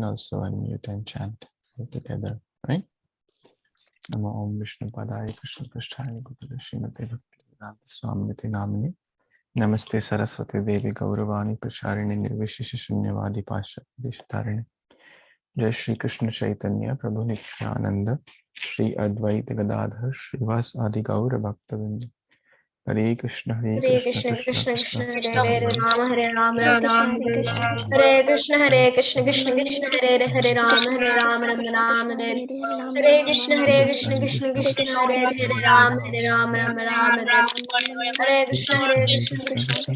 Also unmute and chant all together, right? Namo Om Vishnu Padaya Krishna Krishnaya Gopala Srimate Bhakti Vedanta Swamiti Namini Namaste Saraswati Devi Gauravani Pracharini Nirvishisha Shunyavadi Pasha Dishtarini Jai Śrī Krishna Caitanya Prabhu Nityaṁ Śrī Advaita Gadadhar Śrīvas Adi Gaura Bhaktavinda Hare Krishna Krishna Krishna Hare Hare Hare Rama Hare Krishna Krishna Krishna Hare Hare Rama Rama Rama Hare Krishna Krishna Krishna Hare Hare Rama Rama Hare Krishna Krishna Krishna Hare Rama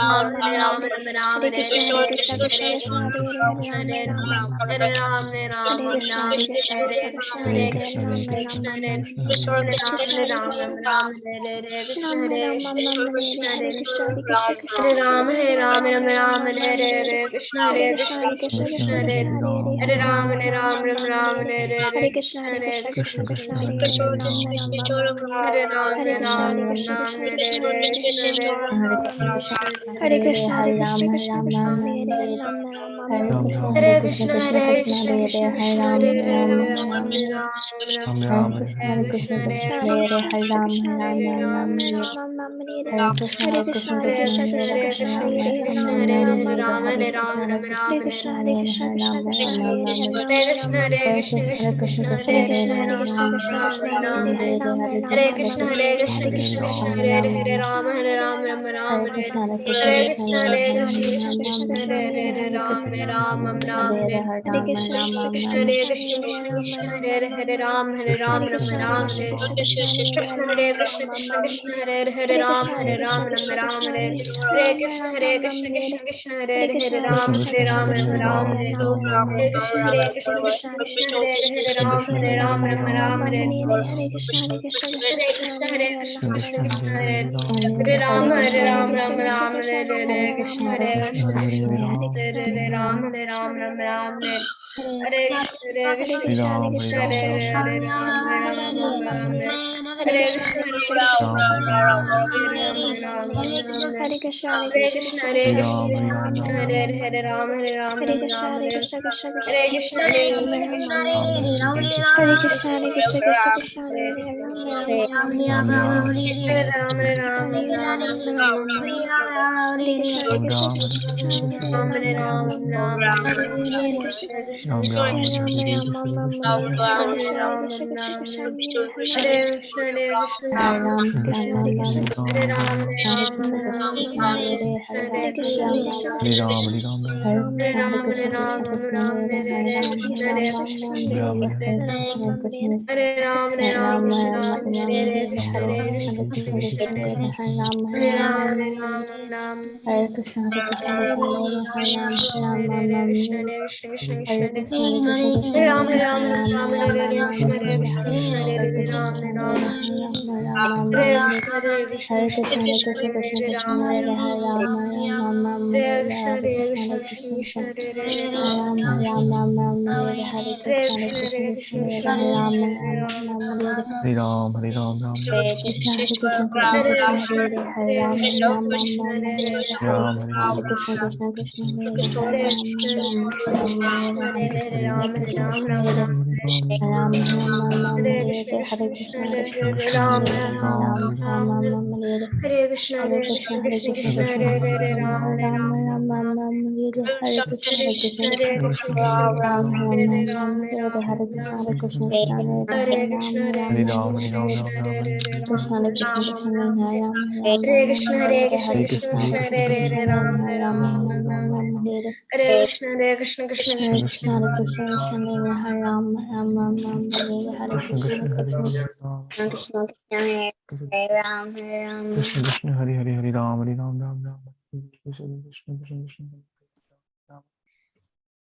Rama Hare Krishna Krishna Hare Rama Rama Hare Krishna Krishna Hare Rama Hare Krishna Krishna Hare Rama Hare Krishna Hare Rama Hare Krishna Krishna Hare Rama Hare Krishna Hare Krishna Hare Krishna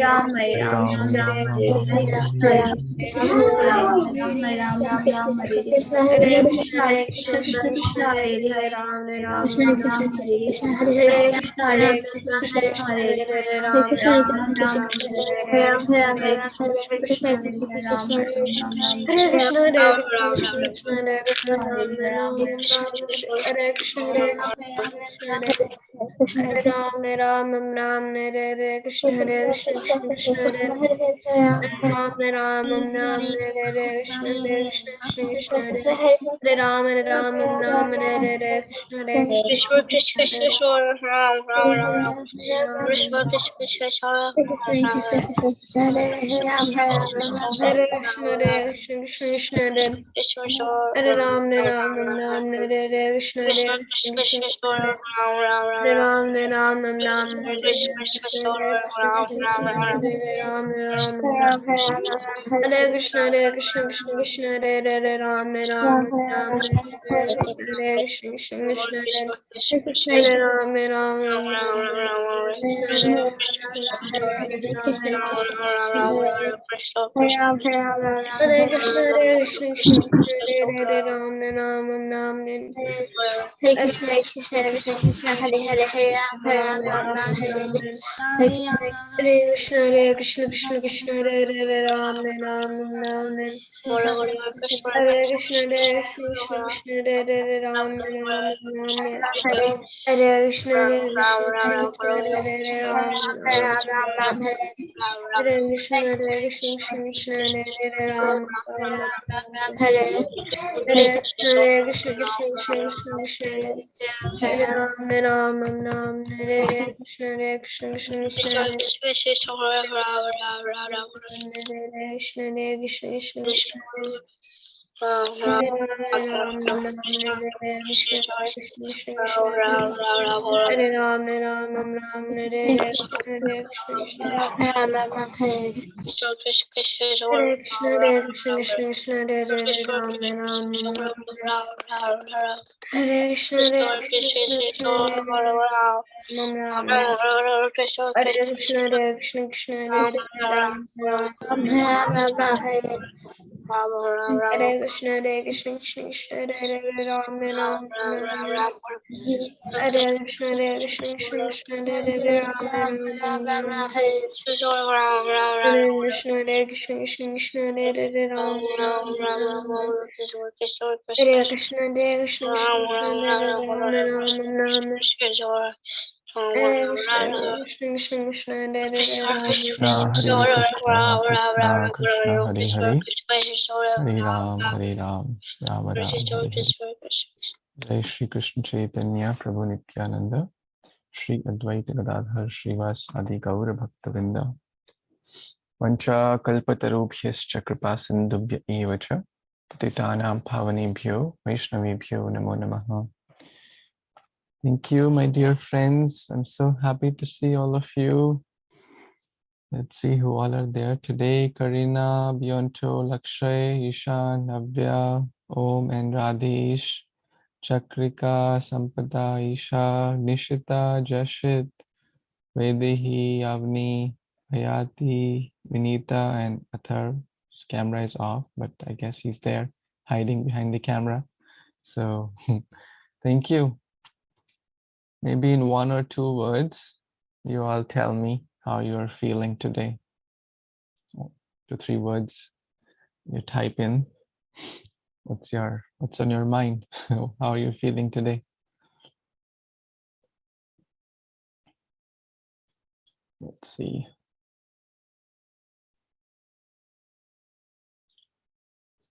Ram, Hare Ram, Ram Ram, Hare Hare, Hare Krishna, Hare Krishna, Ram Ram, Hare Krishna, Hare Krishna, Krishna Hare Hare, Krishna Krishna, Hare Krishna, Hare Hare, Krishna Ram, Krishna Hare Hare, Hare Krishna, Ram Ram, Hare Ram, Hare Krishna, Krishna Hare Hare, Hare Krishna, Hare Ram Krishna, Ram, Krishna Krishna, Hare Hare, Ram Ram, Hare Krishna, Hare Krishna, Hare Ram, Ram Ram, Hare Hare, Krishna Hare Krishna, Krishna Krishna, Hare Ram, Ram Ram, Hare Hare, Krishna Hare Krishna, Krishna Krishna, Hare Ram, Ram Ram, Hare Hare, Krishna Hare Krishna Krishna Krishna, Ram Ram Ram, Krishna Krishna Krishna, Hare Krishna, Hare Krishna, Krishna Krishna, Hare Hare Ram, Ram Ram, Hare Hare, Krishna Hare Krishna, Krishna Krishna, Ram, Hare Ram, Nam Nam, Hare Krishna, Hare Krishna, Hare Ram, Ram, Hare Krishna, Hare Krishna, Krishna Krishna, Hare Hare Ram, Ram, Ram, Hare Krishna, Krishna Krishna, Hare Ram, Ram, Hare Krishna, Hare Krishna, Krishna Krishna, Hare Ram, Ram, Ram, Hare Krishna, Hare Krishna, Krishna Krishna, Hare Hare, Hare Ram, Ram Ram, Hare Hare. Hare Krishna, Hare Krishna, Krishna Krishna, Hare Hare Ram, Ram, Ram, Hare Krishna, Hare Krishna, Krishna Hare Hare Ram, Ram, Hare Krishna, Hare Krishna, Krishna Hare Ram, Hare Krishna, Hare Krishna, Krishna Hare Ram, Hare Hare Krishna, Hare Krishna, Krishna Hare Ram, Ram, Hare Krishna, Hare Krishna, Krishna Hare Krishna, Hare Krishna, Krishna Hare Ram, Hare Krishna, Krishna Hare Ram, Hare Krishna, Hare Krishna, Hare Krishna, Krishna Hare Ram, Hare Krishna, Hare Krishna, Hare Ram, Hare Krishna, Hare Krishna, Krishna Hare Ram, Hare Krishna, Hare Krishna, Krishna Hare Ram, Hare Krishna, Hare Krishna, Krishna Hare Ram, Hare Krishna, Hare Krishna, Krishna Hare Ram, Hare Krishna, Hare Krishna, Hare Krishna, Krishna Hare Krishna, Hare Krishna, Krishna Krishna, Hare Hare, Hare Ram, Ram Ram, Hare Hare. Jai Shri Krishna Chaitanya Prabhu Nityananda, Shri Advaita Gadadhar Shrivas Adi Gaura Bhaktavinda, Vancha Kalpatarubhyascha Kripa Sindhubhya Evacha, Patitanam Pavanebhyo, Vaishnavebhyo Namo Namaha. Thank you, my dear friends. I'm so happy to see all of you. Let's see who all are there today. Karina, Bionto, Lakshay, Ishan, Navya, Om and Radhesh, Chakrika, Sampada, Isha, Nishita, Jashit, Vedehi, Avni, Hayati, Vinita, and Athar. His camera is off, but I guess he's there hiding behind the camera. So thank you. Maybe in 1 or 2 words, you all tell me how you are feeling today. 2 to 3 words you type in. What's on your mind? How are you feeling today? Let's see.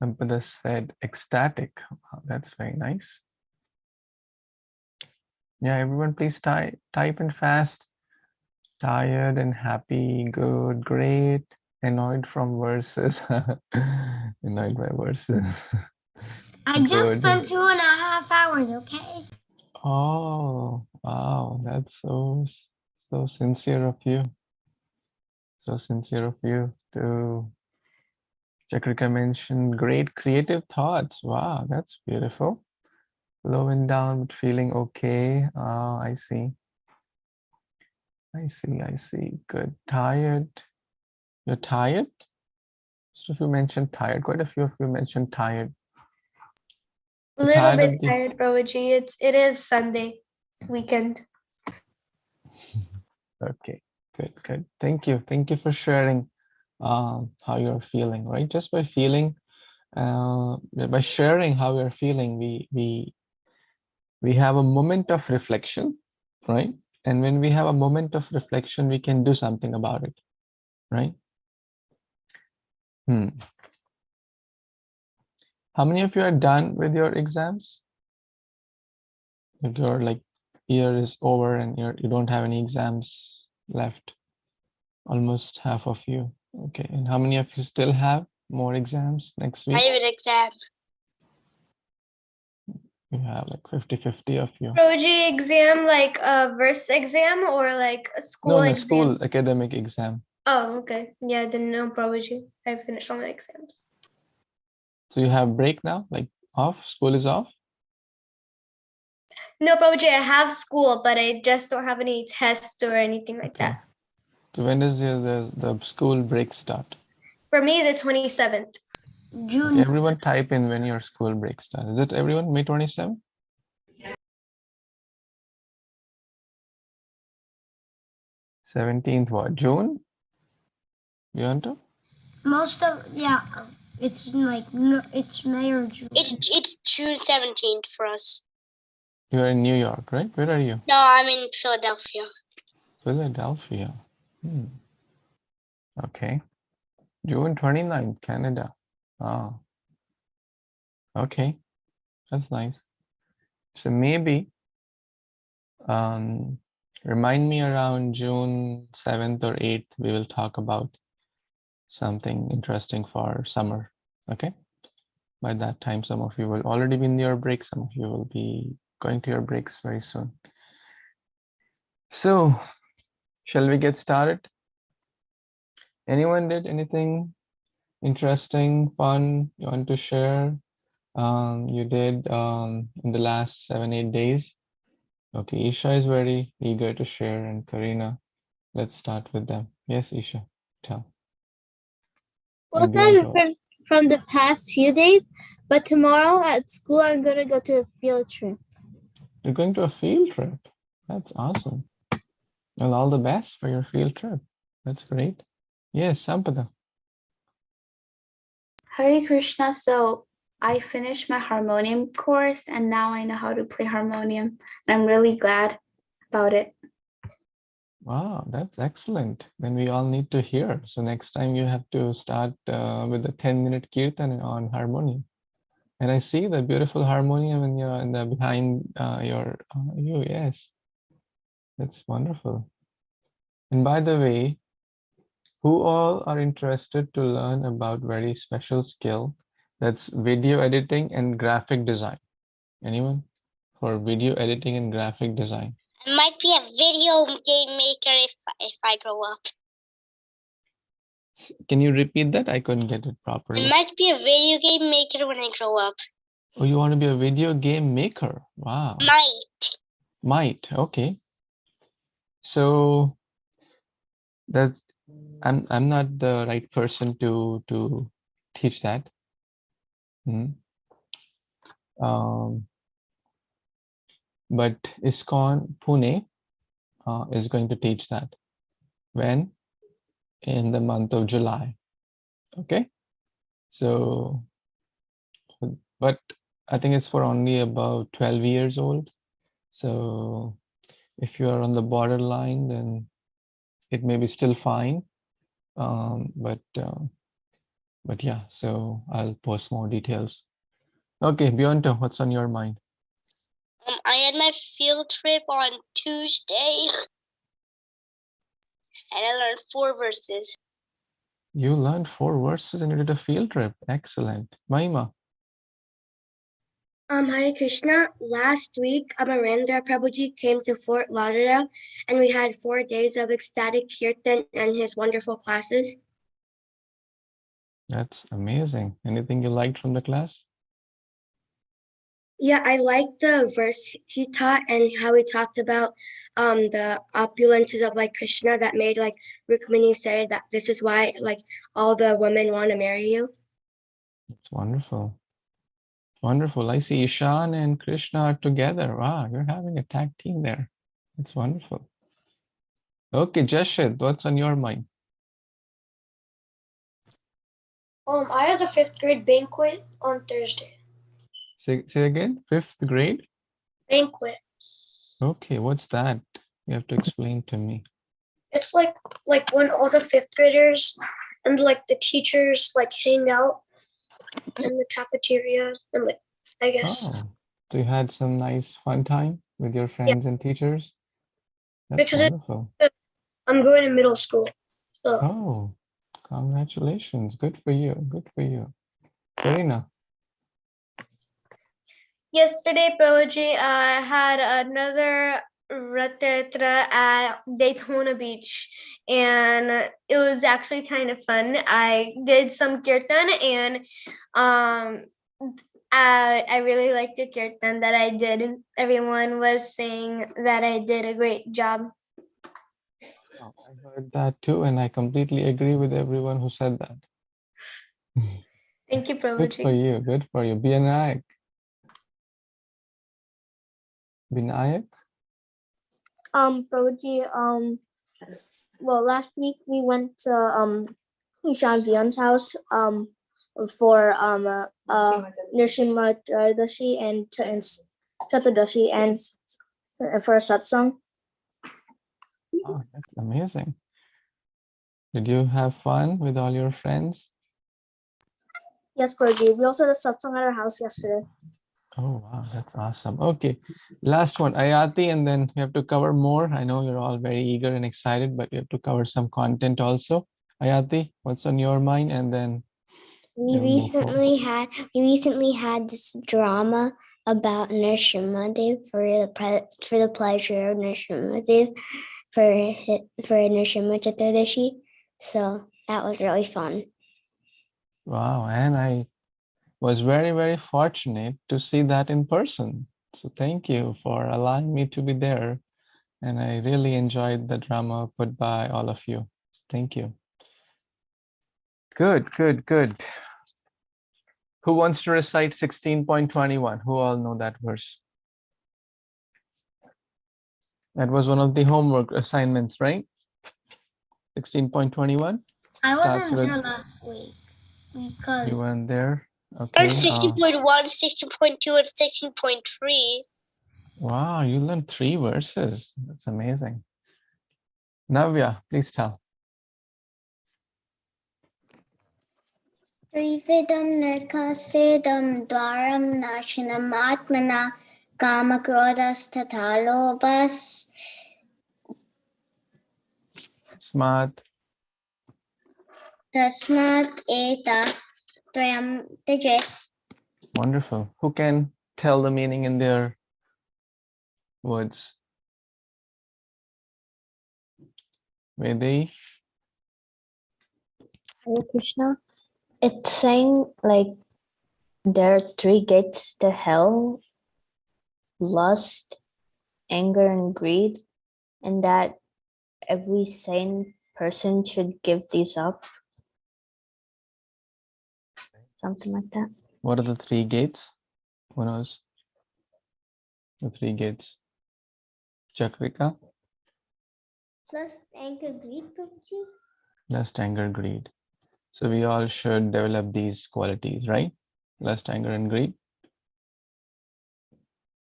Sampada said ecstatic. Wow, that's very nice. Yeah, everyone please type in fast. Tired and happy, good, great, annoyed from verses. Annoyed by verses. I just spent 2.5 hours, okay? Oh, wow, that's so sincere of you. So sincere of you to Chakrika mentioned great creative thoughts. Wow, that's beautiful. Slowing down but feeling okay. Oh, I see. Good. Tired. You're tired? So if you mentioned tired, quite a few of you mentioned tired. A little bit tired, Prabhuji. It is Sunday weekend. Okay, good. Thank you for sharing how you're feeling, right? Just by feeling, by sharing how you're feeling, we have a moment of reflection, right? And when we have a moment of reflection, we can do something about it, right? How many of you are done with your exams? If your year is over and you don't have any exams left, almost half of you. Okay, and how many of you still have more exams next week? I have an exam. You have like 50-50 of you. Prabhuji, exam like a verse exam or like a school No, exam? school academic exam. Oh, okay. Yeah, then no, Prabhuji. I finished all my exams. So you have break now, like off, school is off? No, Prabhuji, I have school, but I just don't have any tests or anything like that. So when does the school break start? For me, the 27th. June. Okay, everyone type in when your school break starts. Is it everyone, May 27th? Yeah. 17th what? June? You want to? Most of it's like no, it's May or June. It's June 17th for us. You're in New York, right? Where are you? No, I'm in Philadelphia. Philadelphia. Okay. June 29th, Canada. Ah. Okay. That's nice. So maybe remind me around June 7th or 8th, we will talk about something interesting for summer. Okay. By that time, some of you will already be in your break. Some of you will be going to your breaks very soon. So shall we get started? Anyone did anything interesting, fun you want to share? You did in the last 7-8 days? Okay, Isha is very eager to share, and Karina. Let's start with them. Yes, Isha, tell. Well, it's not from the past few days, but tomorrow at school I'm gonna go to a field trip. You're going to a field trip. That's awesome. Well, all the best for your field trip. That's great. Yes, Sampada. Hare Krishna. So I finished my harmonium course and now I know how to play harmonium. And I'm really glad about it. Wow, that's excellent. Then we all need to hear. So next time you have to start with a 10-minute kirtan on harmonium. And I see the beautiful harmonium in the behind you. Yes, that's wonderful. And by the way, who all are interested to learn about very special skill? That's video editing and graphic design. Anyone? For video editing and graphic design. I might be a video game maker if I grow up. Can you repeat that? I couldn't get it properly. I might be a video game maker when I grow up. Oh, you want to be a video game maker? Wow. Might. Okay. So that's I'm not the right person to teach that. But ISKCON Pune is going to teach that. When? In the month of July. Okay. So, but I think it's for only about 12 years old. So if you are on the borderline, then it may be still fine. But yeah, so I'll post more details. Okay, Beyonto, what's on your mind? I had my field trip on Tuesday. And I learned 4 verses. You learned 4 verses and you did a field trip. Excellent. Mahima. Hare Krishna. Last week, Amarendra Prabhuji came to Fort Lauderdale and we had 4 days of ecstatic kirtan and his wonderful classes. That's amazing. Anything you liked from the class? Yeah, I liked the verse he taught and how he talked about the opulences of like Krishna that made like Rukmini say that this is why like all the women want to marry you. It's wonderful. Wonderful. I see Ishan and Krishna are together. Wow, you're having a tag team there. It's wonderful. Okay, Jashid, what's on your mind? I had a 5th grade banquet on Thursday. Say again, 5th grade? Banquet. Okay, what's that? You have to explain to me. It's like when all the 5th graders and like the teachers like hang out in the cafeteria and like I guess. Oh, so you had some nice fun time with your friends and teachers? That's because wonderful. I'm going to middle school. So. Oh, congratulations. Good for you. Good for you. Karina. Yesterday, Prabhuji, I had another Rath Yatra at Daytona Beach, and it was actually kind of fun. I did some kirtan, and I really liked the kirtan that I did. Everyone was saying that I did a great job. Oh, I heard that too, and I completely agree with everyone who said that. Thank you, Good for Prabhuji. you. Good for you. Binayak. Binayak? Prabhuji, well, last week we went to Ishan's house for Śrīmad-Bhāgavatam and Chatadashi and for a satsang. Oh, that's amazing. Did you have fun with all your friends? Yes, Prabhuji. We also had a satsang at our house yesterday. Oh, wow, that's awesome. Okay, last one, Ayati, and then we have to cover more. I know you're all very eager and excited, but we have to cover some content also. Ayati, what's on your mind? And then We we'll move forward. recently had this drama about Nrsimhadev for the pleasure of Nrsimhadev for Nrsimha Chaturdashi. So that was really fun. Wow, and I was very, very fortunate to see that in person. So thank you for allowing me to be there. And I really enjoyed the drama put by all of you. Thank you. Good, good, good. Who wants to recite 16.21? Who all know that verse? That was one of the homework assignments, right? 16.21. I Starts wasn't with- there last week because You weren't there? Okay. 16.1, 16.2, and 16.3. Wow, you learned 3 verses. That's amazing. Navya, please tell. Trividam nirkasedam dwaram nashinam atmana kama krodhas tatha lobhas Smart. tasmat eta trayam tajet. Wonderful. Who can tell the meaning in their words? Vedi? Hare Krishna. It's saying like there are 3 gates to hell: lust, anger, and greed, and that every sane person should give these up. Something like that. What are the 3 gates? Who knows? The 3 gates. Chakrika? Plus anger, greed, Prabhuji. Lust, anger, greed. So we all should develop these qualities, right? Lust, anger, and greed.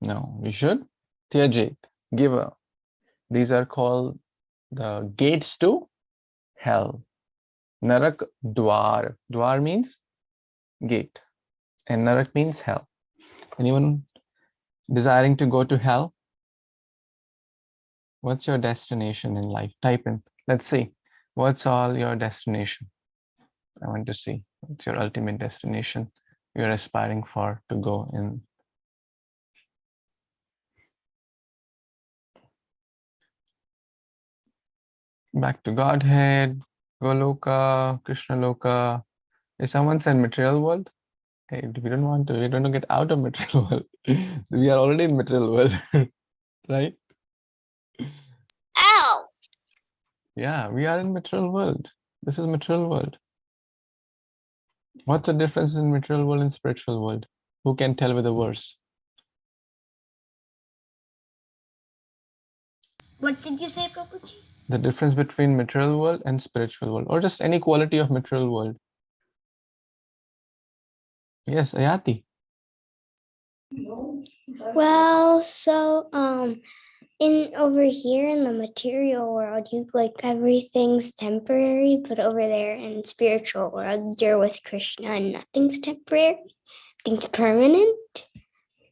No, we should tyajit, give up. These are called the gates to hell. Narak dwar. Dwar means gate, and narak means hell. Anyone desiring to go to hell? What's your destination in life? Type in. Let's see. What's all your destination? I want to see. What's your ultimate destination you're aspiring for to go in? Back to Godhead, Goloka, Krishna Loka. Is someone said material world? Hey, we don't want to. We don't want to get out of material world. We are already in material world, right? Ow! Yeah, we are in material world. This is material world. What's the difference in material world and spiritual world? Who can tell with a verse? What did you say, Prabhuji? The difference between material world and spiritual world, or just any quality of material world. Yes, Ayati. Well, so in over here in the material world, you like everything's temporary, but over there in the spiritual world, you're with Krishna and nothing's temporary, things permanent.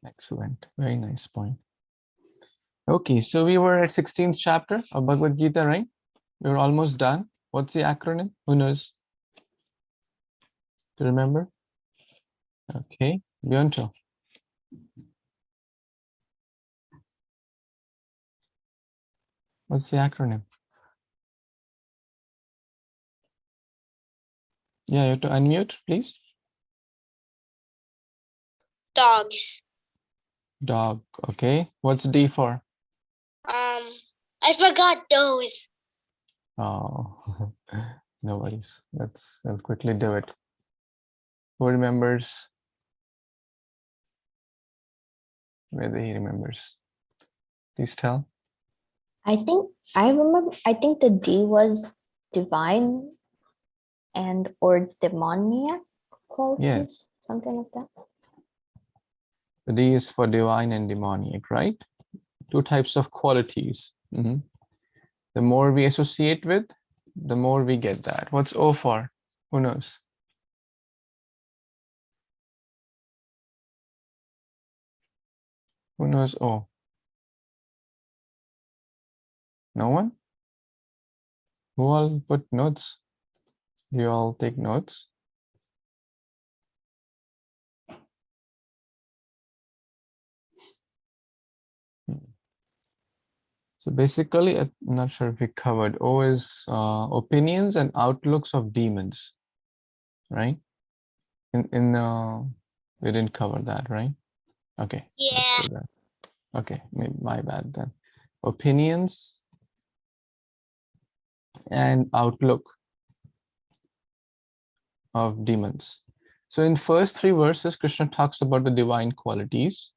Excellent. Very nice point. Okay, so we were at 16th chapter of Bhagavad Gita, right? We were almost done. What's the acronym? Who knows? Do you remember? Okay, Beyonto. What's the acronym? Yeah, you have to unmute, please. Dogs. Dog. Okay. What's D for? I forgot those. Oh, no worries. I'll quickly do it. Who remembers? Whether he remembers. Please tell. I think I remember. I think the D was divine and or demoniac qualities, Yes. something like that. The D is for divine and demoniac, right? Two types of qualities. Mhm. The more we associate with, the more we get that. What's O for? Who knows? Who knows O? No one? Who all put notes? Do you all take notes? So basically, I'm not sure if we covered. O is opinions and outlooks of demons, right? We didn't cover that, right? Okay. Let's Yeah. do that. Okay, maybe my bad then. Opinions and outlook of demons. So in first 3 verses, Krishna talks about the divine qualities,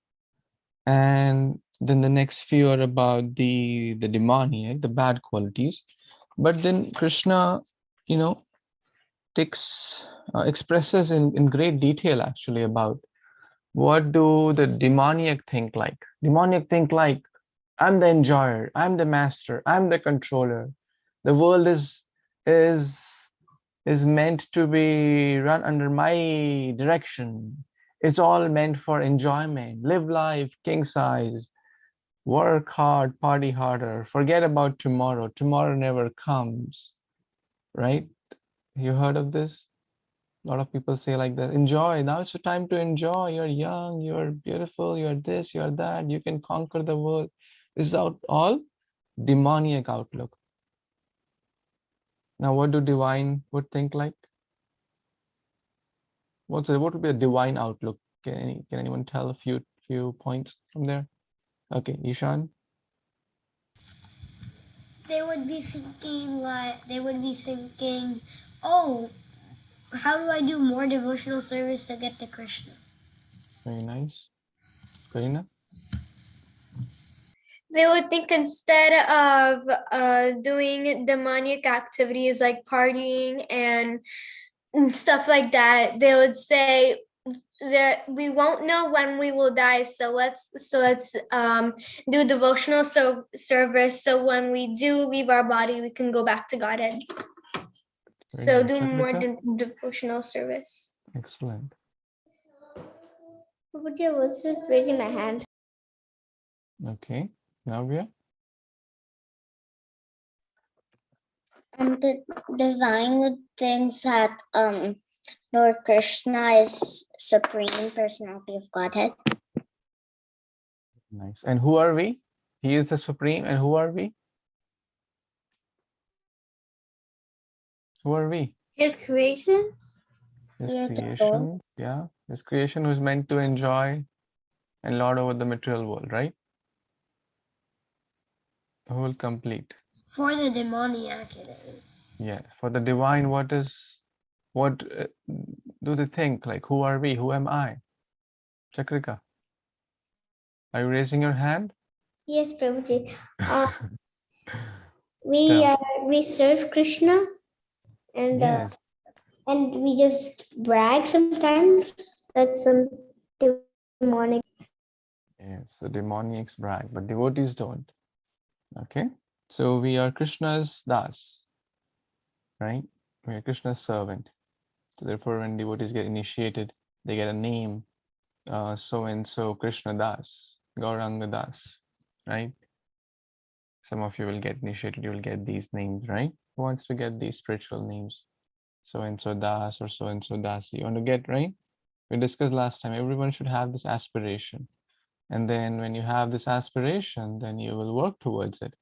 and then the next few are about the demoniac, the bad qualities. But then Krishna, expresses in great detail actually about what do the demoniac think like. Demoniac think like, I'm the enjoyer, I'm the master, I'm the controller. The world is meant to be run under my direction. It's all meant for enjoyment. Live life king size, work hard, party harder, forget about tomorrow. Tomorrow never comes, right? You heard of this? A lot of people say like that, enjoy, now it's the time to enjoy. You're young, you're beautiful, you're this, you're that, you can conquer the world. This is all demoniac outlook. Now, what do divine would think like? What would be a divine outlook? Can anyone tell a few points from there? Okay, Ishan. They would be thinking, oh, how do I do more devotional service to get to Krishna? Very nice. Karina. They would think instead of doing demoniac activities like partying and stuff like that, they would say that we won't know when we will die, so let's do devotional service, so when we do leave our body, we can go back to Godhead. Very So nice. do more Chakrika? devotional service. Excellent. I was just raising my hand. Okay, Navya. And the divine thinks that Lord Krishna is supreme personality of Godhead. Nice. And who are we? He is the supreme, and who are we? Who are we? His creations. His Yeah, creation, yeah. His creation who's meant to enjoy and lord over the material world, right? The whole complete. For the demoniac, it is. Yeah. For the divine, what do they think? Like, who are we? Who am I? Chakrika, are you raising your hand? Yes, Prabhuji. Tell. We serve Krishna and Yes. and we just brag sometimes. That's some demonic. Yes, the demoniacs brag, but devotees don't. Okay. So we are Krishna's das, right? We are Krishna's servant. So therefore, when devotees get initiated, they get a name, so and so Krishna Das, Gauranga Das, right? Some of you will get initiated, you will get these names, right? Who wants to get these spiritual names? So and so Das or so and so Dasi. You want to get, right? We discussed last time, everyone should have this aspiration. And then when you have this aspiration, then you will work towards it.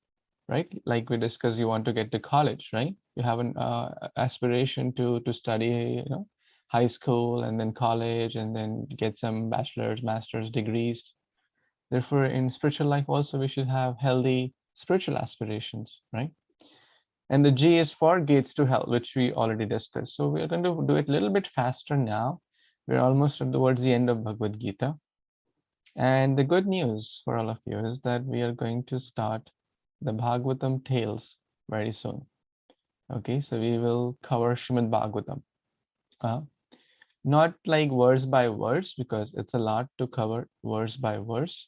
right? Like we discussed, you want to get to college, right? You have an aspiration to study, high school and then college and then get some bachelor's, master's degrees. Therefore, in spiritual life also, we should have healthy spiritual aspirations, right? And the G is for gates to hell, which we already discussed. So we are going to do it a little bit faster now. We're almost towards the end of Bhagavad Gita. And the good news for all of you is that we are going to start the Bhagavatam tales very soon. Okay, so we will cover Śrīmad-Bhāgavatam. Not like verse by verse, because it's a lot to cover verse by verse.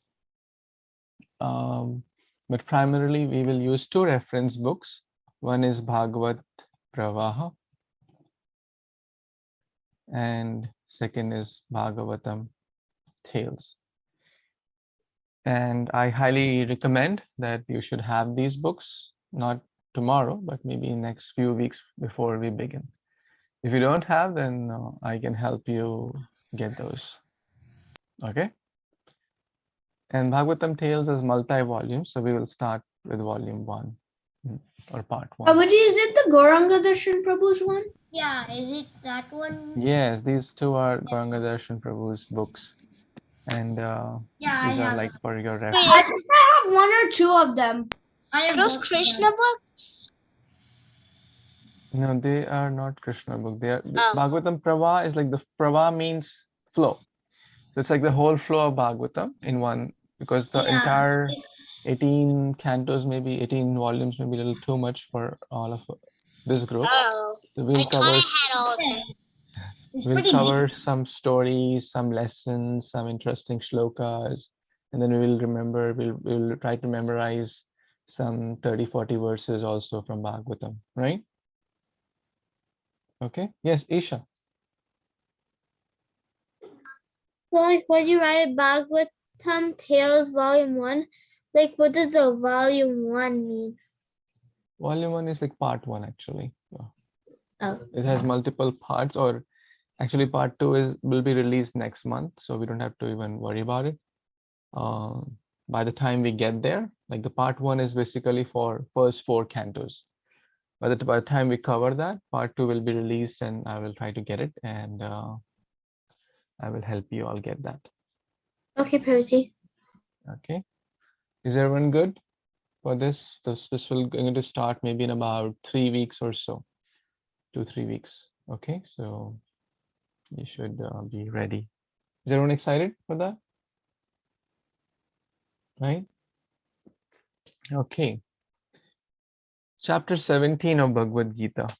But primarily we will use two reference books. One is Bhagavat-Pravaha and second is Bhagavatam Tales. And I highly recommend that you should have these books, not tomorrow, but maybe in next few weeks before we begin. If you don't have, then I can help you get those. Okay. And Bhagavatam Tales is multi-volume, so we will start with volume 1 or part 1. Prabhuji, is it the Gauranga Darshan Prabhu's one? Yeah, is it that one? Yes, these two are Gauranga Darshan Prabhu's books. And these are like for your reference. I think I have one or two of them. Are those Krishna books? No, they are not Krishna book. They are Bhagavatam Prava is like the Prava means flow. So it's like the whole flow of Bhagavatam in one, because the entire 18 cantos, maybe 18 volumes, maybe a little too much for all of this group. Oh, So we'll cover some stories, some lessons, some interesting shlokas, and then we will try to memorize some 30-40 verses also from Bhagavatam, right? Okay. Yes, Isha. So like when you write Bhagavatam Tales Volume 1, like what does the Volume 1 mean? Volume 1 is like part 1 actually. So Oh. it has multiple parts, or actually part 2 will be released next month, so we don't have to even worry about it. By the time we get there, like the part 1 is basically for first 4 cantos. By the time we cover that, part 2 will be released, and I will try to get it, and I will help you all get that. Okay, Prabhuji. Okay. Is everyone good for this? This will going to start maybe in about 3 weeks or so, 2-3 weeks. Okay, so you should be ready. Is everyone excited for that? Right? Okay. Chapter 17 of Bhagavad Gita.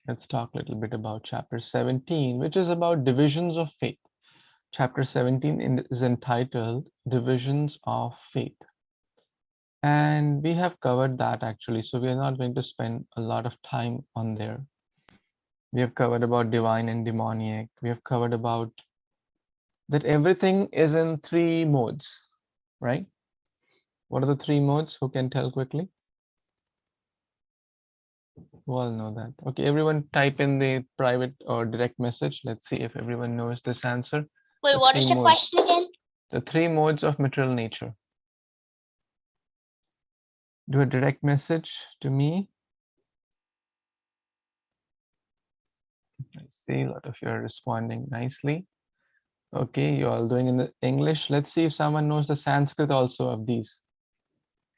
Let's talk a little bit about chapter 17, which is about divisions of faith. Chapter 17 is entitled Divisions of Faith. And we have covered that actually, so we are not going to spend a lot of time on there. We have covered about divine and demoniac. We have covered about that everything is in 3 modes, right? What are the 3 modes? Who can tell quickly? You all know that. Okay, everyone type in the private or direct message. Let's see if everyone knows this answer. Wait, what is the question again? The 3 modes of material nature. Do a direct message to me. I see a lot of you are responding nicely. Okay, you all doing in the English. Let's see if someone knows the Sanskrit also of these.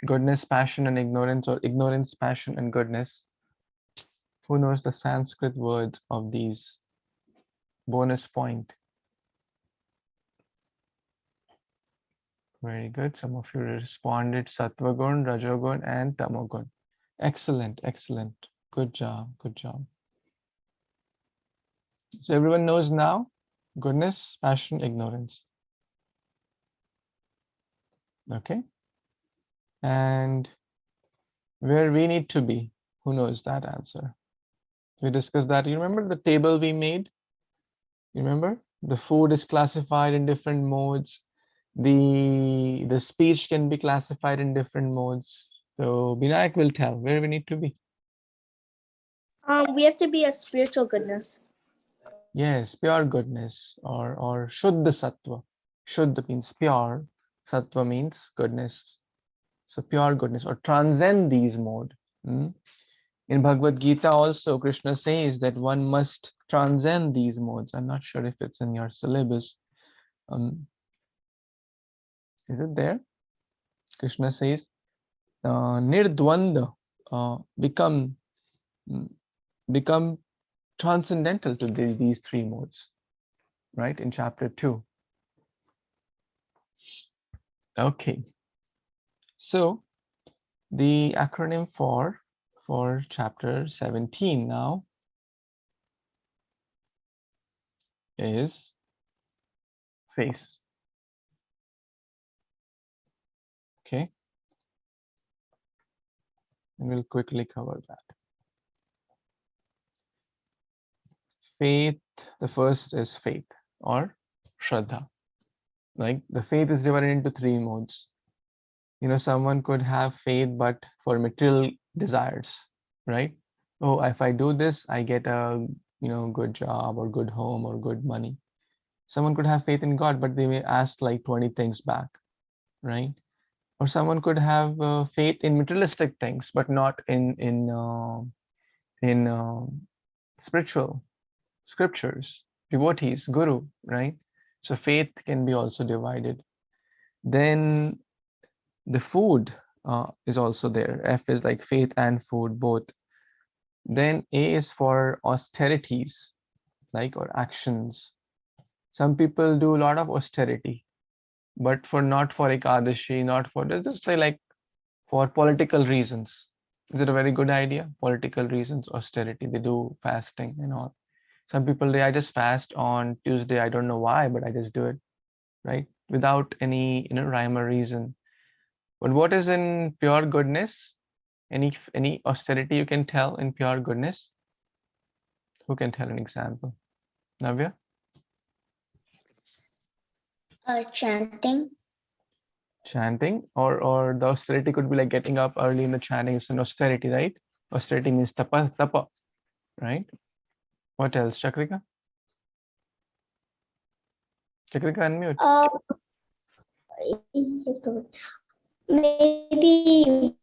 Goodness, passion, and ignorance, or ignorance, passion, and goodness. Who knows the Sanskrit words of these? Bonus point. Very good. Some of you responded Sattvagun, Rajogun, and Tamogun. Excellent, excellent. Good job, good job. So everyone knows now goodness, passion, ignorance. Okay. And where we need to be, who knows that answer? We discussed that. You remember the table we made? You remember? The food is classified in different modes. The speech can be classified in different modes. So Binayak will tell where we need to be. We have to be a spiritual goodness. Yes, pure goodness, or Shuddha Sattva. Shuddha means pure, Sattva means goodness. So pure goodness, or transcend these modes. In Bhagavad Gita also, Krishna says that one must transcend these modes. I'm not sure if it's in your syllabus. Is it there? Krishna says, Nirdvanda, become transcendental to these three modes, right? In chapter 2. Okay. So the acronym for chapter 17 now is face. Okay. And we'll quickly cover that. Faith, the first is faith or Shraddha. Like the faith is divided into three modes. You know, someone could have faith, but for material desires, right? Oh, if I do this, I get a, good job or good home or good money. Someone could have faith in God, but they may ask like 20 things back, right? Or someone could have faith in materialistic things, but not in spiritual scriptures, devotees, guru, right? So faith can be also divided. Then the food is also there. F is like faith and food, both. Then A is for austerities, like, or actions. Some people do a lot of austerity, but not for Ekadashi, not for, just say like for political reasons. Is it a very good idea? Political reasons, austerity, they do fasting and all. Some people say, I just fast on Tuesday, I don't know why, but I just do it, right? Without any, rhyme or reason. But what is in pure goodness? Any austerity you can tell in pure goodness? Who can tell an example? Navya? Chanting. Chanting, or the austerity could be like getting up early in the chanting is an austerity, right? Austerity means tapa, right? What else, Chakrika? Chakrika, unmute. Maybe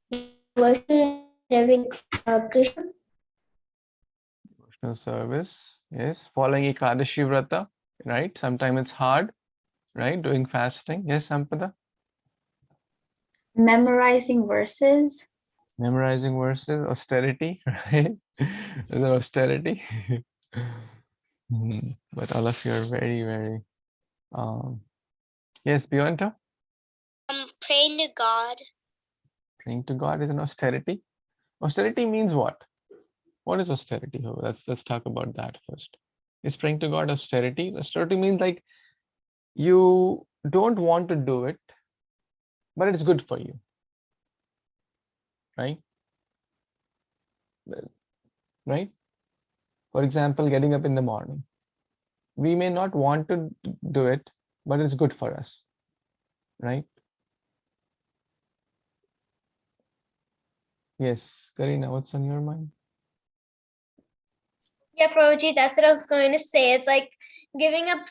Krishna. Devotional service, yes. Following Ekadashi Vrata, right? Sometimes it's hard, right? Doing fasting. Yes, Sampada? Memorizing verses. Memorizing verses, austerity, right? Is it austerity? But all of you are very, very yes, Beyonta? Praying to God. Praying to God is an austerity. Austerity means what? What is austerity? Let's talk about that first. Is praying to God austerity? Austerity means like you don't want to do it, but it's good for you, right? Right? For example, getting up in the morning. We may not want to do it, but it's good for us, right? Yes, Karina, what's on your mind? Yeah, Prabhuji, that's what I was going to say. It's like giving up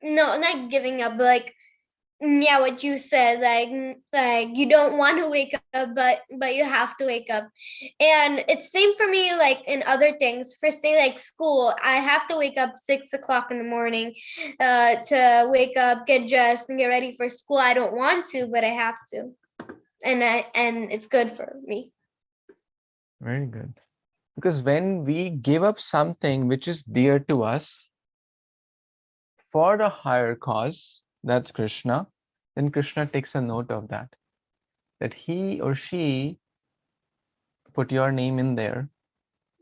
no, not giving up, but like, yeah, what you said, like you don't want to wake up, but you have to wake up. And it's same for me, like in other things. For say like school, I have to wake up 6 o'clock in the morning to wake up, get dressed, and get ready for school. I don't want to, but I have to, and it's good for me. Very good. Because when we give up something which is dear to us for the higher cause, that's Krishna, then Krishna takes a note of that. That he or she, put your name in there,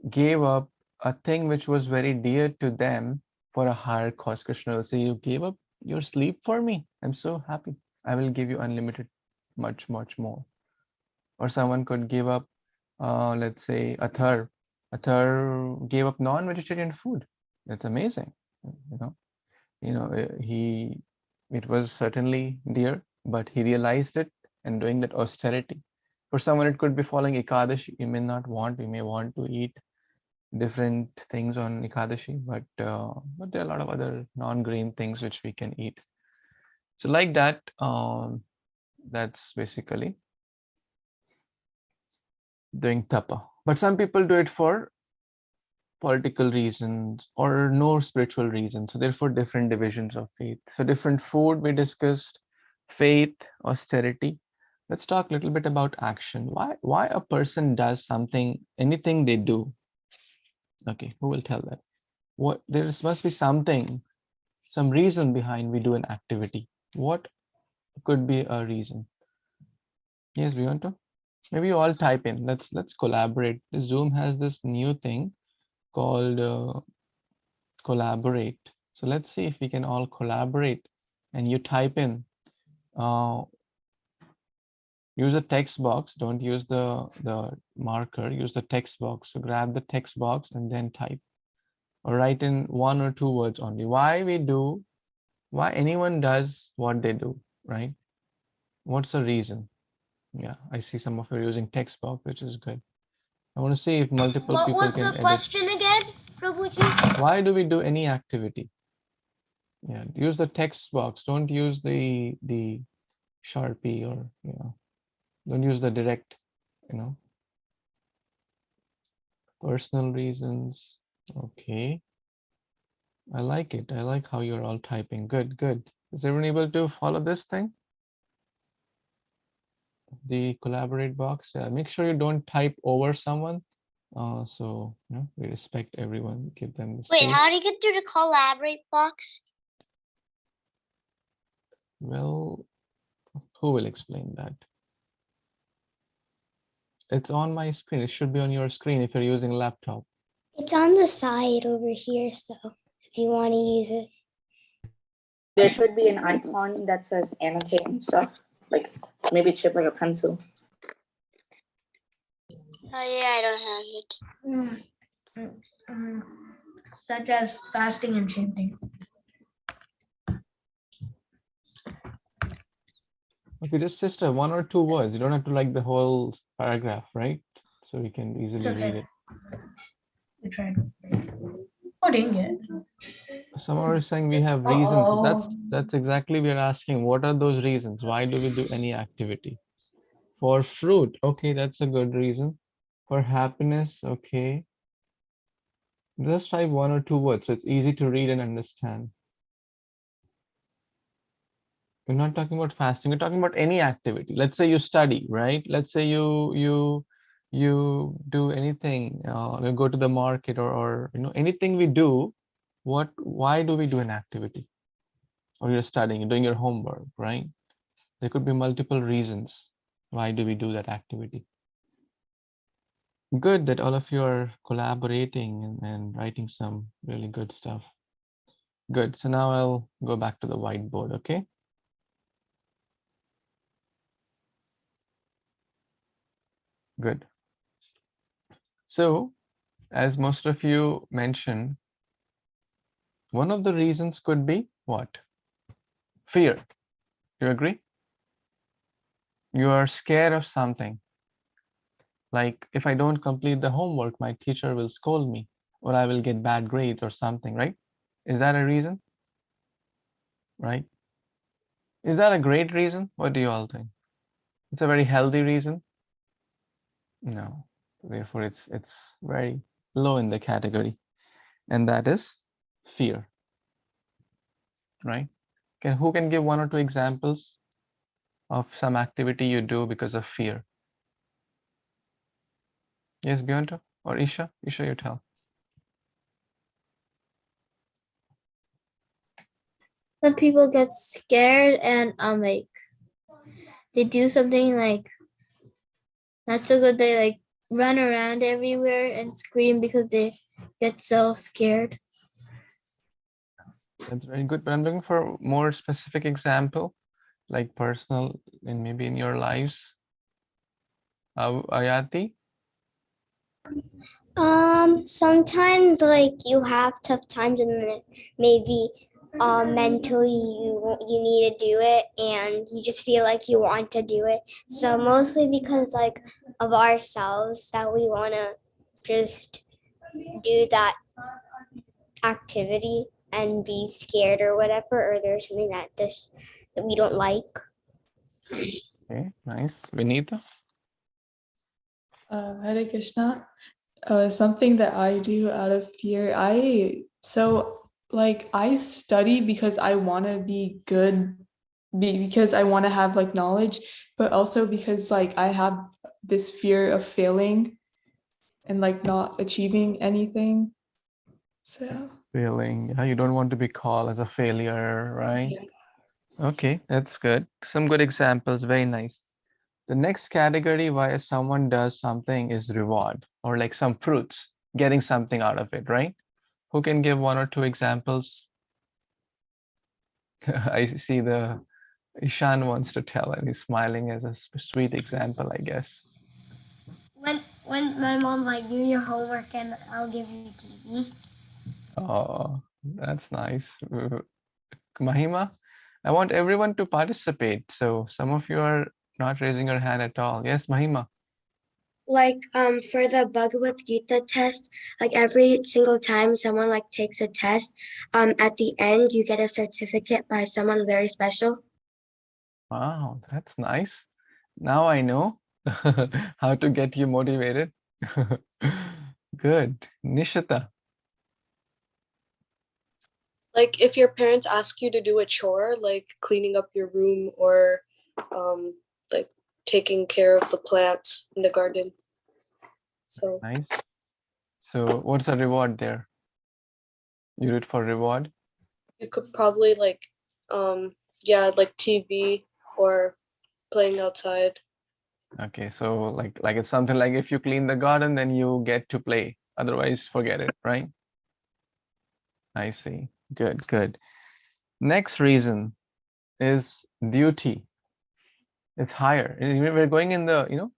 gave up a thing which was very dear to them for a higher cause. Krishna will say, you gave up your sleep for me. I'm so happy. I will give you unlimited, much, much more. Or someone could give up, let's say, Athar gave up non-vegetarian food. That's amazing. It was certainly dear, but he realized it and doing that austerity. For someone, it could be following Ekadashi. You may not want, you may want to eat different things on Ekadashi, but there are a lot of other non-grain things which we can eat. So like that, that's basically doing tapa. But some people do it for political reasons or no spiritual reasons. So therefore different divisions of faith. So different food we discussed, faith, austerity. Let's talk a little bit about action. Why a person does something, anything they do. Okay, who will tell that? What there must be something, some reason behind we do an activity. What could be a reason? Yes, we want to. Maybe you all type in. Let's collaborate. The Zoom has this new thing called collaborate. So let's see if we can all collaborate. And you type in. Use a text box. Don't use the marker. Use the text box. So grab the text box and then type. Or write in 1 or 2 words only. Why anyone does what they do, right? What's the reason? Yeah, I see some of you using text box, which is good. I want to see if multiple people can What was the question again, Prabhuji? Why do we do any activity? Yeah, use the text box. Don't use the Sharpie or don't use the direct, personal reasons. Okay. I like it. I like how you're all typing. Good, good. Is everyone able to follow this thing? The collaborate box. Make sure you don't type over someone. So we respect everyone. Give them the space. Wait, how do you get to the collaborate box? Well, who will explain that? It's on my screen. It should be on your screen if you're using a laptop. It's on the side over here, so if you want to use it. There should be an icon that says annotate and stuff. Like maybe it's shaped like a pencil. Oh yeah, I don't have it. Such as fasting and chanting. Okay, just 1 or 2 words. You don't have to like the whole paragraph, right? So you can easily read it. We tried. Oh, dang it. Someone is saying we have reasons. That's exactly we are asking. What are those reasons? Why do we do any activity? For fruit, okay, that's a good reason. For happiness, okay. Just type 1 or 2 words, so it's easy to read and understand. We're not talking about fasting. We're talking about any activity. Let's say you study, right? Let's say you do anything. You go to the market or anything we do. Why do we do an activity? Or you're studying, you're doing your homework, right? There could be multiple reasons. Why do we do that activity? Good that all of you are collaborating and writing some really good stuff. Good. So now I'll go back to the whiteboard, okay? Good. So, as most of you mentioned, one of the reasons could be what? Fear. Do you agree? You are scared of something. Like if I don't complete the homework, my teacher will scold me or I will get bad grades or something, right? Is that a reason? Right? Is that a great reason? What do you all think? It's a very healthy reason? No. Therefore, it's very low in the category. And that is fear. Right? Who can give 1 or 2 examples of some activity you do because of fear? Yes, Beyonta or Isha? Isha, you tell. Some people get scared and they do something like not so good. They like run around everywhere and scream because they get so scared. That's very good, but I'm looking for more specific example, like personal and maybe in your lives. Ayati? Sometimes like you have tough times and then maybe mentally you need to do it and you just feel like you want to do it. So mostly because like of ourselves that we want to just do that activity and be scared or whatever, or there's something that we don't like. Okay, nice. Vinita? Hare Krishna. Something that I do out of fear. I study because I want to be good, because I want to have like knowledge, but also because like I have this fear of failing and like not achieving anything. So Failing. You don't want to be called as a failure, right? yeah. Okay, that's good. Some good examples. Very nice. The next category why someone does something is reward, or like some fruits, getting something out of it, right? Who can give one or two examples? I see the Ishan wants to tell, and he's smiling as a sweet example, I guess. When my mom's like, do your homework and I'll give you TV. Oh, that's nice. Mahima, I want everyone to participate. So some of you are not raising your hand at all. Yes, Mahima. Like for the Bhagavad Gita test, like every single time someone like takes a test, at the end you get a certificate by someone very special. Wow, that's nice. Now I know how to get you motivated. Good. Nishita. Like if your parents ask you to do a chore, like cleaning up your room or like taking care of the plants in the garden. So Nice. So what's the reward there? You do it for reward? you could probably like like TV or playing outside. Okay, so like it's something like if you clean the garden, then you get to play. Otherwise, forget it, right? I see. Good, good. Next reason is duty. It's higher. We're going in the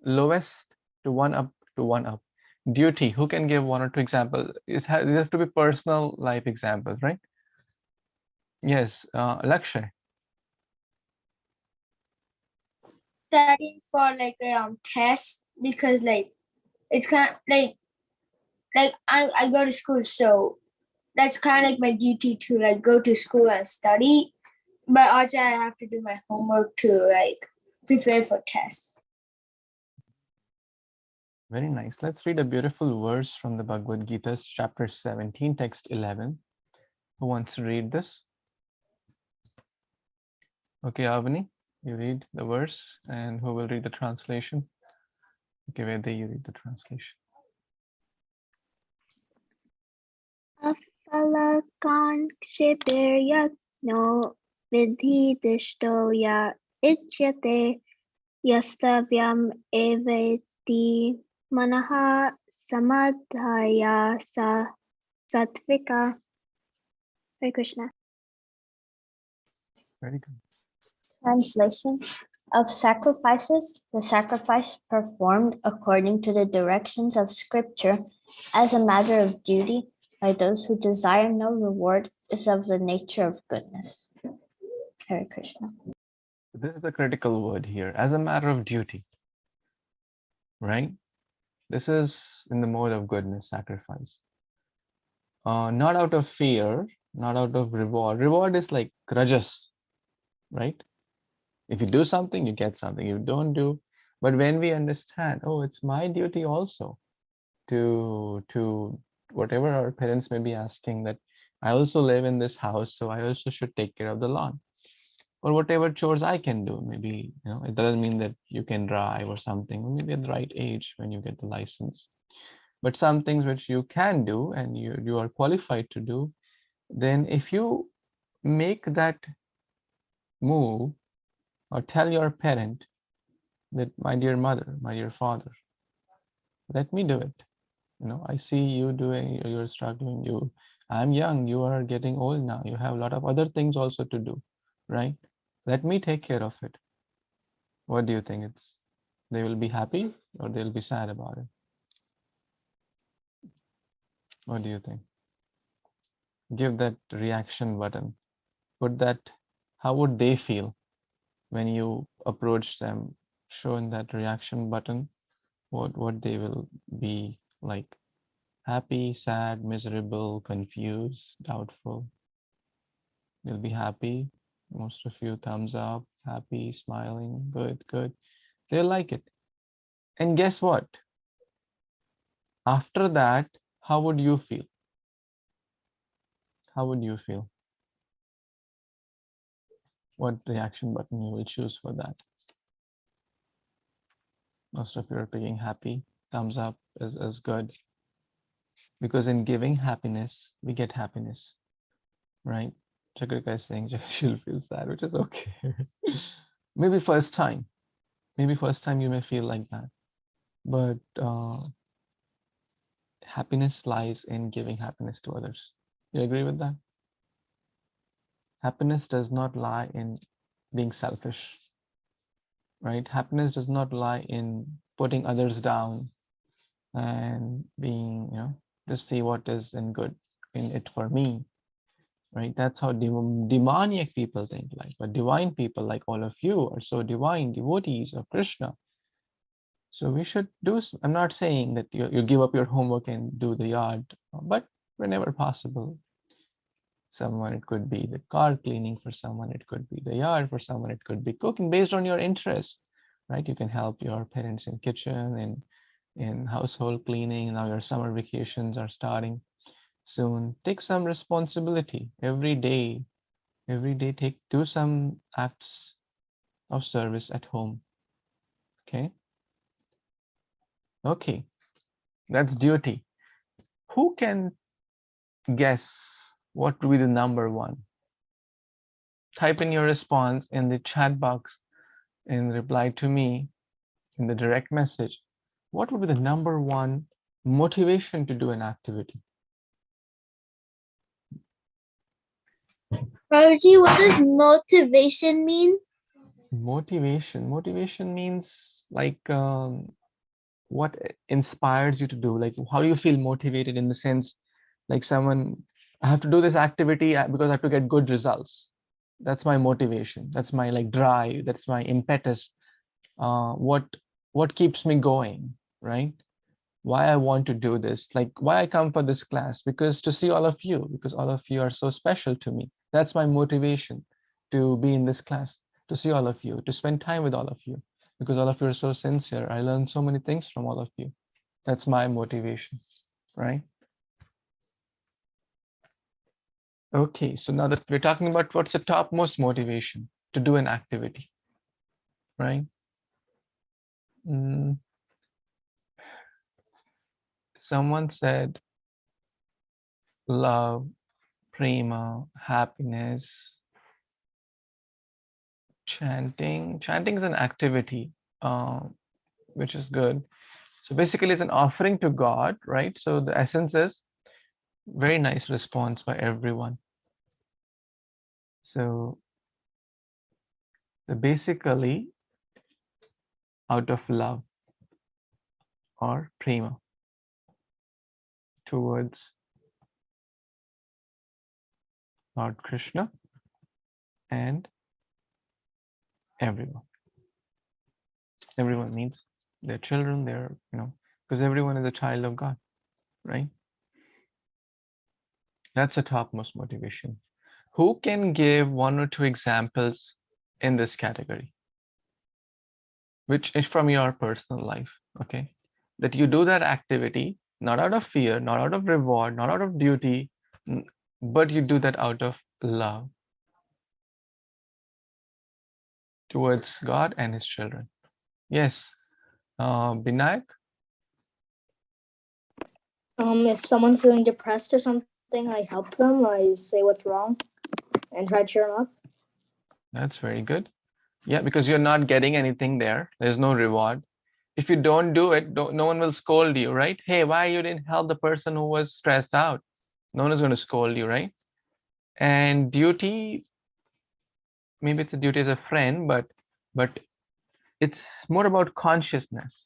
lowest to one up to one up. Duty. Who can give one or two examples? It have to be personal life examples, right? Yes, Lakshay. Studying for like a test, because like it's kind of like I go to school, so that's kind of like my duty to like go to school and study, but also I have to do my homework to like prepare for tests. Very nice. Let's read a beautiful verse from the Bhagavad Gita, chapter 17, text 11. Who wants to read this? Okay, Avani, you read the verse, and who will read the translation? Okay, Veda, you read the translation. Afalakankshibiryatno vidhi dishto ya ichyate yastavyam eveti manaha samadhaya satvika. Hare Krishna. Very good. Translation of sacrifices, the sacrifice performed according to the directions of scripture as a matter of duty by those who desire no reward is of the nature of goodness. Hare Krishna. This is the critical word here, as a matter of duty, right? This is in the mode of goodness, sacrifice. Not out of fear, not out of reward. Reward is like grudges, right? If you do something, you get something. You don't do. But when we understand, oh, it's my duty also to whatever our parents may be asking, that I also live in this house, so I also should take care of the lawn. Or whatever chores I can do. Maybe, it doesn't mean that you can drive or something, maybe at the right age when you get the license. But some things which you can do and you are qualified to do, then if you make that move or tell your parent that, my dear mother, my dear father, let me do it. I see you doing, you're struggling, I'm young, you are getting old now, you have a lot of other things also to do, right? Let me take care of it. What do you think? They will be happy or they'll be sad about it? What do you think? Give that reaction button. Put that, how would they feel when you approach them? Show in that reaction button what they will be like. Happy, sad, miserable, confused, doubtful. They'll be happy. Most of you thumbs up, happy, smiling, good, good. They'll like it. And guess what? After that, how would you feel? How would you feel? What reaction button you will choose for that? Most of you are picking happy. Thumbs up is good. Because in giving happiness, we get happiness, right? Chakrika is saying she'll feel sad, which is okay. Maybe first time you may feel like that. But happiness lies in giving happiness to others. You agree with that? Happiness does not lie in being selfish, right? Happiness does not lie in putting others down and being, just see what is in good in it for me, right? That's how demoniac people think like. But divine people like all of you are so divine, devotees of Krishna. So we should do, I'm not saying that you give up your homework and do the yard, but whenever possible. Someone, it could be the car cleaning, for someone it could be the yard, for someone it could be cooking, based on your interest, right? You can help your parents in kitchen and in household cleaning. Now your summer vacations are starting soon. Take some responsibility every day. Do some acts of service at home. Okay, that's duty. Who can guess what would be the number one? Type in your response in the chat box in reply to me in the direct message. What would be the number one motivation to do an activity? Prabhuji, what does motivation mean? Motivation means like what inspires you to do, like how do you feel motivated, in the sense like someone, I have to do this activity because I have to get good results. That's my motivation. That's my like drive. That's my impetus. What keeps me going, right? Why I want to do this, like why I come for this class, because to see all of you, because all of you are so special to me. That's my motivation to be in this class, to see all of you, to spend time with all of you, because all of you are so sincere. I learned so many things from all of you. That's my motivation, right? Okay, so now that we're talking about what's the topmost motivation to do an activity, right? Someone said love, prema, happiness, chanting. Chanting is an activity, which is good. So basically it's an offering to God, right? So the essence is very nice response by everyone. So basically out of love or prema towards Lord Krishna and everyone. Everyone means their children, their, because everyone is a child of God, right? That's the topmost motivation. Who can give one or two examples in this category, which is from your personal life, okay? That you do that activity, not out of fear, not out of reward, not out of duty, but you do that out of love towards God and his children. Yes, Binayak? If someone's feeling depressed or something, I help them. I say what's wrong and try to cheer them up. That's very good. Yeah, because you're not getting anything there. There's no reward. If you don't do it, no one will scold you, right? Hey, why you didn't help the person who was stressed out? No one is going to scold you, right? And duty, maybe it's a duty as a friend, but it's more about consciousness.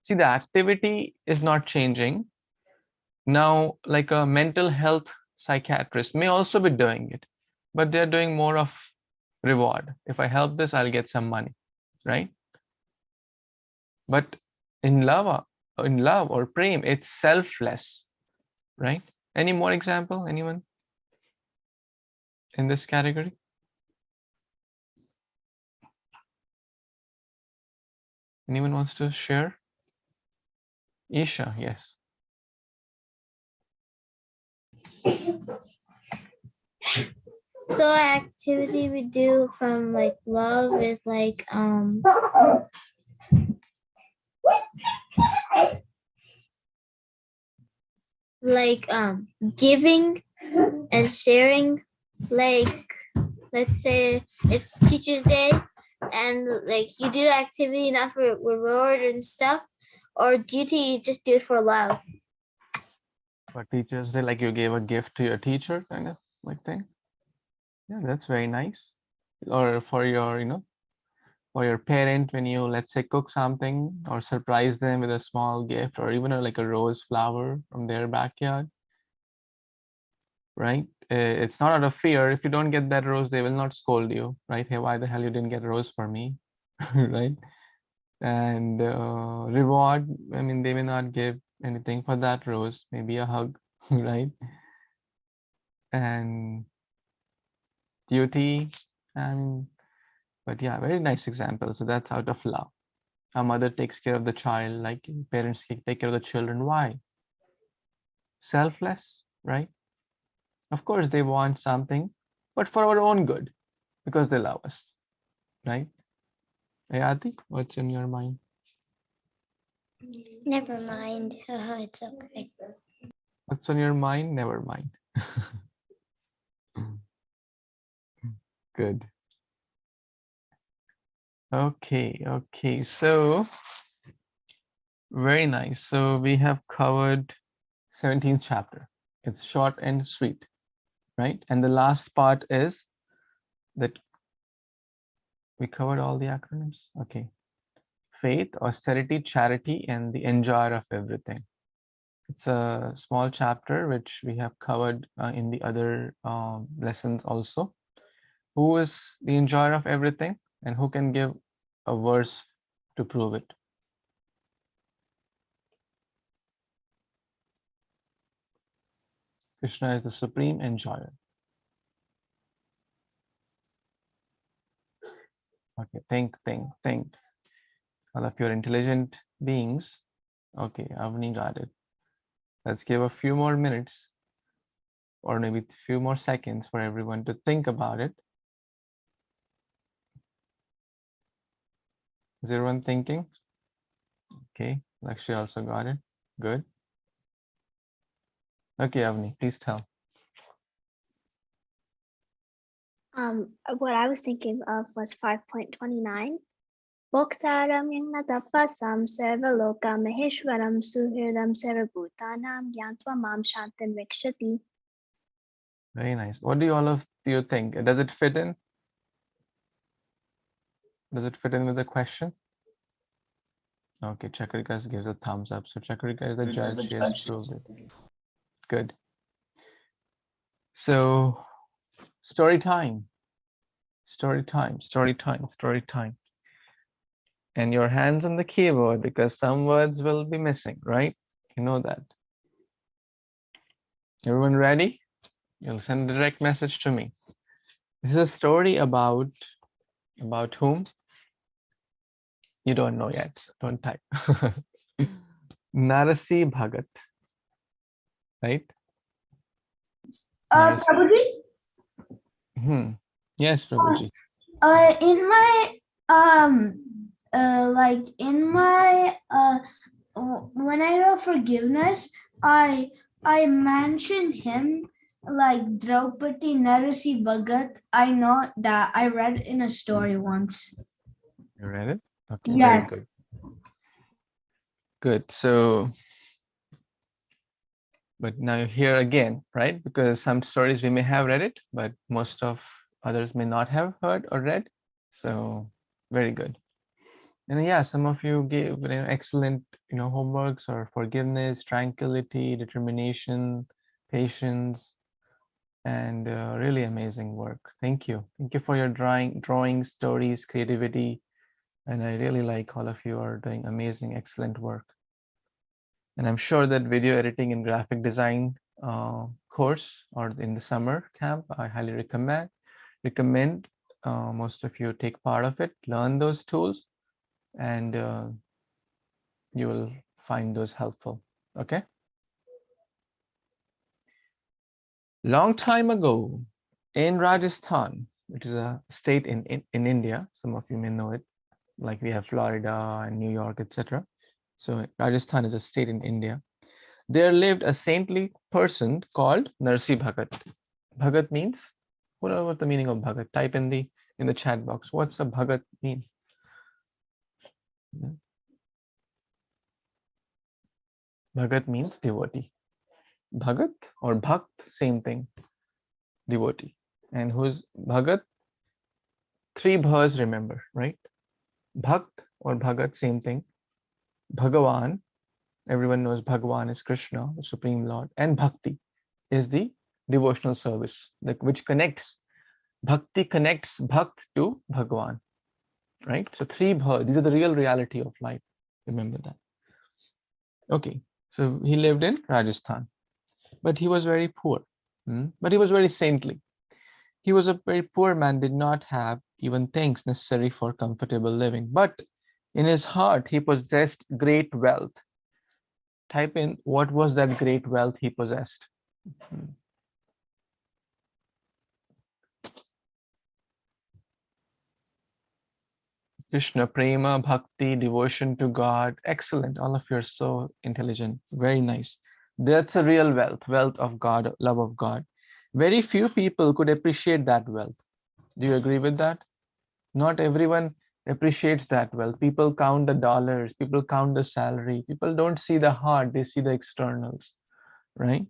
See, the activity is not changing. Now, like a mental health psychiatrist may also be doing it, but they're doing more of reward. If I help this, I'll get some money, right? But in love or prem, it's selfless, right? Any more example? Anyone in this category? Anyone wants to share Isha, yes. So activity we do from like love is like giving and sharing. Like let's say it's Teachers Day and like you do the activity not for reward and stuff, or duty you just do it for love. For Teachers Day, like you gave a gift to your teacher, kind of like thing. Yeah, that's very nice. Or for your, for your parent, when you, let's say, cook something or surprise them with a small gift, or even like a rose flower from their backyard, right? It's not out of fear. If you don't get that rose, they will not scold you, right? Hey, why the hell you didn't get a rose for me, right? And reward, I mean, they may not give anything for that rose, maybe a hug, right? And duty, but yeah, very nice example. So that's out of love. A mother takes care of the child, like parents take care of the children. Why? Selfless, right? Of course, they want something, but for our own good, because they love us, right? Ayati, what's in your mind? Never mind. It's okay. What's on your mind? Never mind. Good. Okay. So, very nice. So we have covered 17th chapter. It's short and sweet, right? And the last part is that we covered all the acronyms. Okay. Faith, austerity, charity, and the enjoyer of everything. It's a small chapter which we have covered in the other lessons also. Who is the enjoyer of everything, and who can give a verse to prove it? Krishna is the supreme enjoyer. Okay, think. All of your intelligent beings. Okay, Avni got it. Let's give a few more minutes or maybe a few more seconds for everyone to think about it. Is everyone thinking? Okay, Lakshya also got it. Good. Okay, Avni, please tell. What I was thinking of was 5.29. Bhoktaram tapasam sarvaloka maheshwaram suhridam sarvabhutanam yantva mam shantan vikshati. Very nice. What do all of you think? Does it fit in? Does it fit in with the question? Okay, Chakrika gives a thumbs up. So Chakrika is the judge. She has proved it. Good. So story time. And your hands on the keyboard because some words will be missing, right? You know that. Everyone ready? You'll send a direct message to me. This is a story about whom? You don't know yet. Don't type. Narasi Bhagat. Right? Prabhuji? Yes, Prabhuji. In my when I wrote forgiveness, I mentioned him like Draupadi Narasi Bhagat. I know that I read it in a story once. You read it? Okay, yes. Very good. Good. So, but now you're here again, right? Because some stories we may have read it, but most of others may not have heard or read. So, very good. And yeah, some of you gave excellent, homeworks or forgiveness, tranquility, determination, patience, and really amazing work. Thank you. Thank you for your drawing, stories, creativity. And I really like all of you are doing amazing, excellent work. And I'm sure that video editing and graphic design course or in the summer camp, I highly recommend most of you take part of it, learn those tools, and you will find those helpful. Okay. Long time ago in Rajasthan, which is a state in India, some of you may know it, like we have Florida and New York, etc. So Rajasthan is a state in India. There lived a saintly person called Narsi Bhagat. Bhagat means, what's the meaning of Bhagat? Type in the chat box. What's a Bhagat mean? Bhagat means devotee. Bhagat or Bhakt, same thing. Devotee. And who's Bhagat? Three bhas, remember, right? Bhakt or Bhagat, same thing. Bhagavan, everyone knows Bhagavan is Krishna, the Supreme Lord, and Bhakti is the devotional service, which connects. Bhakti connects Bhakt to Bhagavan, right? So three bhas, these are the real reality of life. Remember that. Okay, so he lived in Rajasthan, but he was very poor, but he was very saintly. He was a very poor man, did not have even things necessary for comfortable living, but in his heart, he possessed great wealth. Type in, what was that great wealth he possessed? Krishna, prema, bhakti, devotion to God. Excellent. All of you are so intelligent. Very nice. That's a real wealth, wealth of God, love of God. Very few people could appreciate that wealth. Do you agree with that? Not everyone appreciates that wealth. People count the dollars, people count the salary. People don't see the heart, they see the externals, right?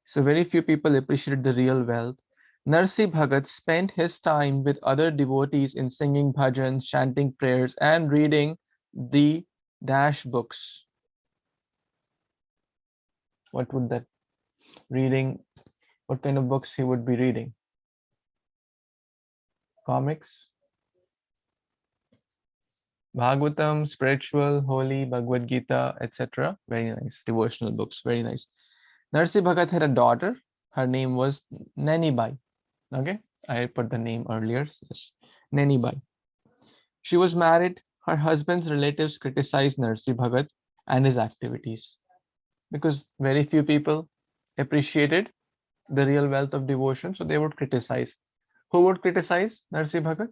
So very few people appreciate the real wealth. Narsi Bhagat spent his time with other devotees in singing bhajans, chanting prayers, and reading the dash books. What would that reading, what kind of books he would be reading? Comics? Bhagavatam, spiritual, holy, Bhagavad Gita, etc. Very nice. Devotional books, very nice. Narsi Bhagat had a daughter. Her name was Nanibai. Okay, I put the name earlier. Nanibai. She was married. Her husband's relatives criticized Narsi Bhagat and his activities because very few people appreciated the real wealth of devotion, so they would criticize. Who would criticize Narsi Bhagat?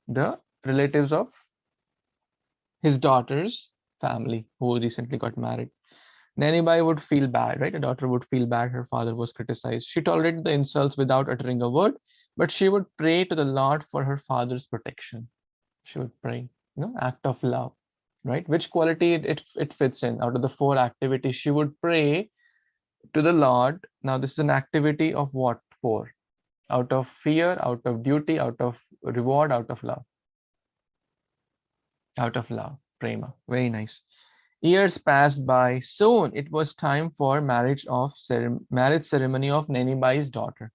The relatives of his daughter's family who recently got married. Nanibai would feel bad, right? A daughter would feel bad. Her father was criticized. She tolerated the insults without uttering a word, but she would pray to the Lord for her father's protection. She would pray, act of love, right? Which quality it fits in out of the four activities? She would pray to the Lord. Now, this is an activity of what for? Out of fear, out of duty, out of reward, out of love. Out of love, prema. Very nice. Years passed by. Soon it was time for marriage ceremony of Nanibai's daughter.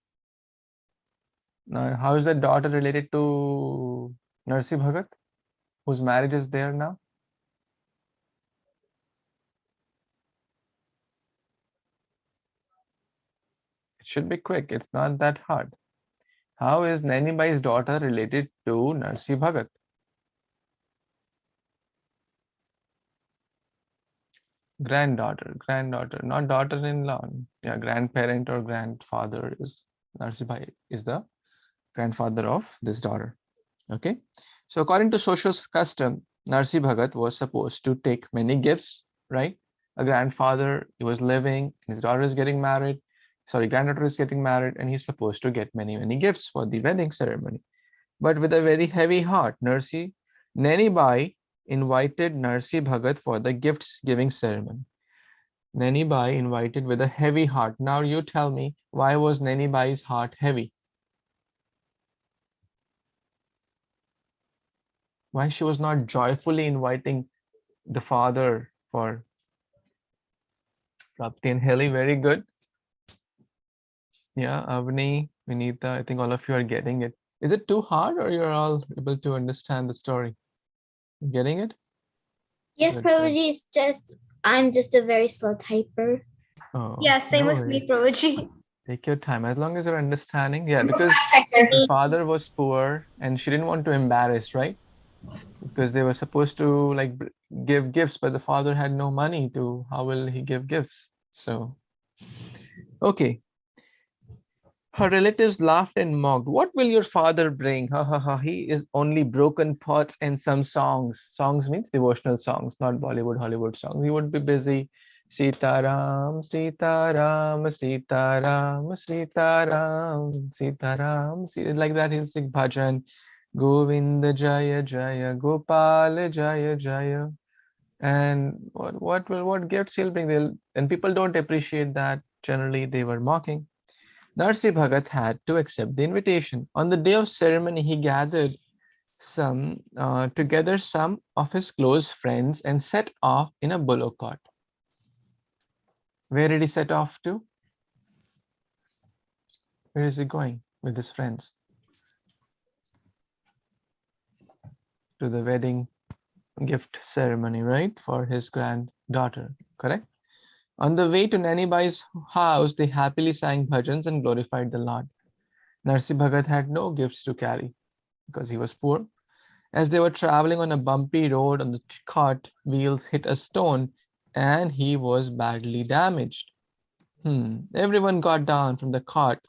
Now, how is that daughter related to Narsi Bhagat, whose marriage is there now? It should be quick. It's not that hard. How is Nanibai's daughter related to Narsi Bhagat? Granddaughter, not daughter-in-law. Yeah, grandparent or grandfather is Narsi Bhai is the grandfather of this daughter. Okay, so according to social custom, Narsi Bhagat was supposed to take many gifts, right? A grandfather, he was living, his daughter is getting married, granddaughter is getting married, and he's supposed to get many gifts for the wedding ceremony. But with a very heavy heart, Nanibai invited Narsi Bhagat for the gifts giving ceremony. Nanibai invited with a heavy heart. Now you tell me, why was Nanibai's heart heavy? Why she was not joyfully inviting the father for Prapti and Heli? Very good. Yeah, Avni, Vinita, I think all of you are getting it. Is it too hard or you're all able to understand the story? Getting it? Yes, Good, Prabhuji, it's just, I'm just a very slow typer. Oh, Yeah, same no with me, worries. Prabhuji. Take your time, as long as you're understanding. Yeah, because her father was poor and she didn't want to embarrass, right? because they were supposed to like give gifts, but the father had no money to, how will he give gifts? So, okay. Her relatives laughed and mocked. What will your father bring? Ha ha ha. He is only broken pots and some songs. Songs means devotional songs, not Bollywood, Hollywood songs. He would be busy. Sitaram, Sitaram, Sitaram, Sitaram, Sitaram. Like that, he'll sing bhajan. Govinda Jaya Jaya, Gopal Jaya Jaya. And what gifts he'll bring? And people don't appreciate that. Generally, they were mocking. Narsi Bhagat had to accept the invitation. On the day of ceremony, he gathered together some of his close friends and set off in a bullock cart. Where did he set off to? Where is he going with his friends? To the wedding gift ceremony, right? For his granddaughter, correct? On the way to Nanibai's house, they happily sang bhajans and glorified the Lord. Narsi Bhagat had no gifts to carry because he was poor. As they were traveling on a bumpy road, on the cart wheels hit a stone and he was badly damaged. Everyone got down from the cart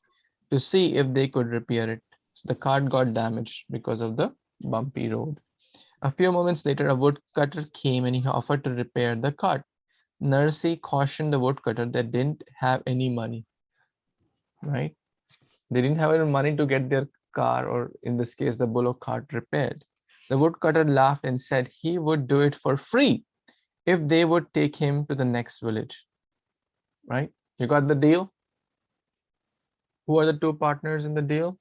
to see if they could repair it. So the cart got damaged because of the bumpy road. A few moments later, a woodcutter came and he offered to repair the cart. Narsi cautioned the woodcutter that they didn't have any money, right? They didn't have any money to get their car, or in this case, the bullock cart, repaired. The woodcutter laughed and said he would do it for free if they would take him to the next village, right? You got the deal? Who are the two partners in the deal?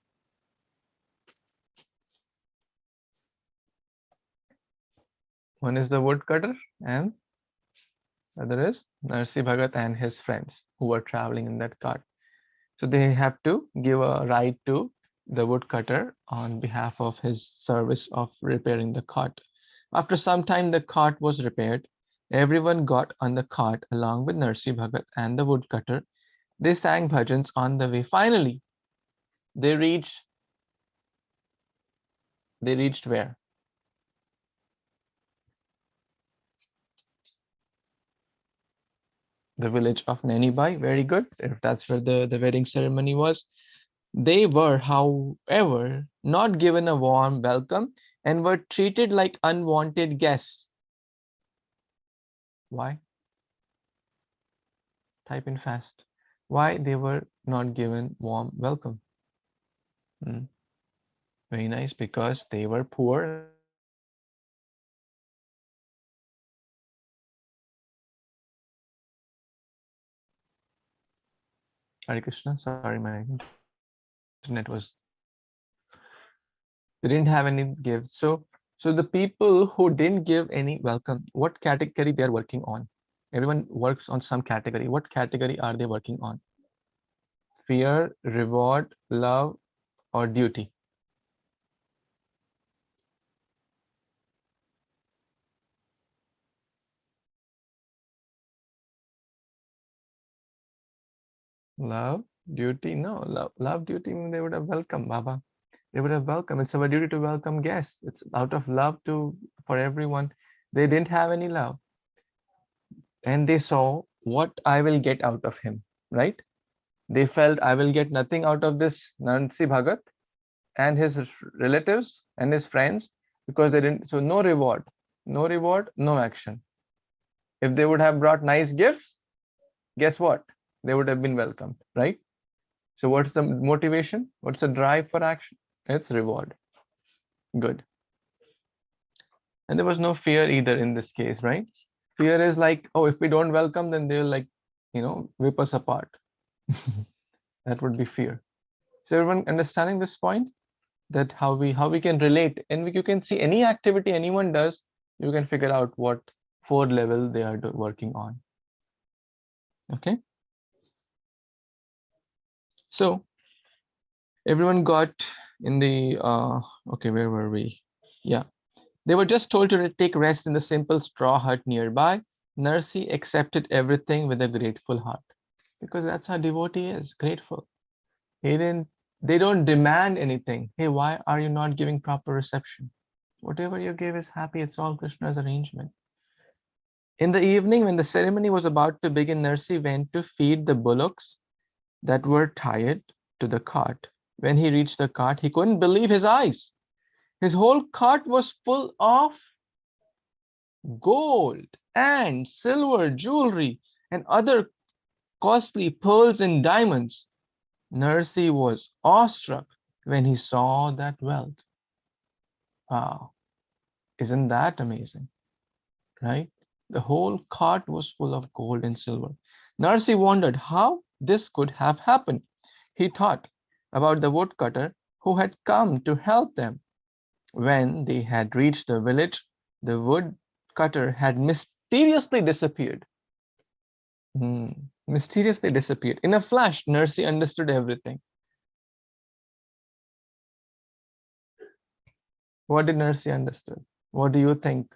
One is the woodcutter and the other is Narsi Bhagat and his friends who were traveling in that cart. So they have to give a ride to the woodcutter on behalf of his service of repairing the cart. After some time, the cart was repaired. Everyone got on the cart along with Narsi Bhagat and the woodcutter. They sang bhajans on the way. Finally, they reached where? The village of Nanibai. Very good. If that's where the wedding ceremony was. They were, however, not given a warm welcome and were treated like unwanted guests. Why? Type in fast. Why they were not given warm welcome? Very nice, because they were poor. Hare Krishna, sorry, my internet was, they didn't have any gifts. So the people who didn't give any welcome, what category they are working on? Everyone works on some category. What category are they working on? Fear, reward, love, or duty? Love, duty? No, love, duty, they would have welcomed Baba. They would have welcomed. It's our duty to welcome guests. It's out of love for everyone. They didn't have any love. And they saw what I will get out of him, right? They felt I will get nothing out of this Narsi Bhagat and his relatives and his friends, because they didn't. So no reward, no action. If they would have brought nice gifts, guess what? They would have been welcomed, right? So what's the motivation? What's the drive for action? It's reward. Good. And there was no fear either in this case, right? Fear is like, oh, if we don't welcome, then they'll like, whip us apart. That would be fear. So everyone understanding this point, that how we can relate, and you can see any activity anyone does, you can figure out what 4 level they are working on. Okay. So everyone got in the, okay, where were we? Yeah. They were just told to take rest in the simple straw hut nearby. Narsi accepted everything with a grateful heart, because that's how devotee is, grateful. They don't demand anything. Hey, why are you not giving proper reception? Whatever you give is happy. It's all Krishna's arrangement. In the evening, when the ceremony was about to begin, Narsi went to feed the bullocks that were tied to the cart. When he reached the cart, he couldn't believe his eyes. His whole cart was full of gold and silver jewelry and other costly pearls and diamonds. Narsi was awestruck when he saw that wealth. Wow, isn't that amazing, right? The whole cart was full of gold and silver. Narsi wondered how this could have happened. He thought about the woodcutter who had come to help them. When they had reached the village, the woodcutter had mysteriously disappeared. Mysteriously disappeared. In a flash, Narsi understood everything. What did Narsi understood? What do you think?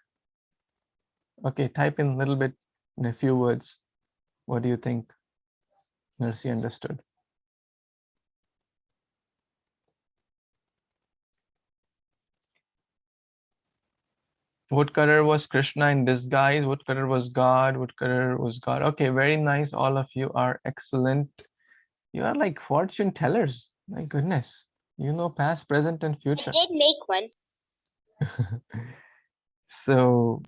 Okay, type in a little bit in a few words. What do you think Narsi understood? Woodcutter was Krishna in disguise. Woodcutter was God. Woodcutter was God. Okay, very nice. All of you are excellent. You are like fortune tellers. My goodness. You know past, present, and future. I did make one. So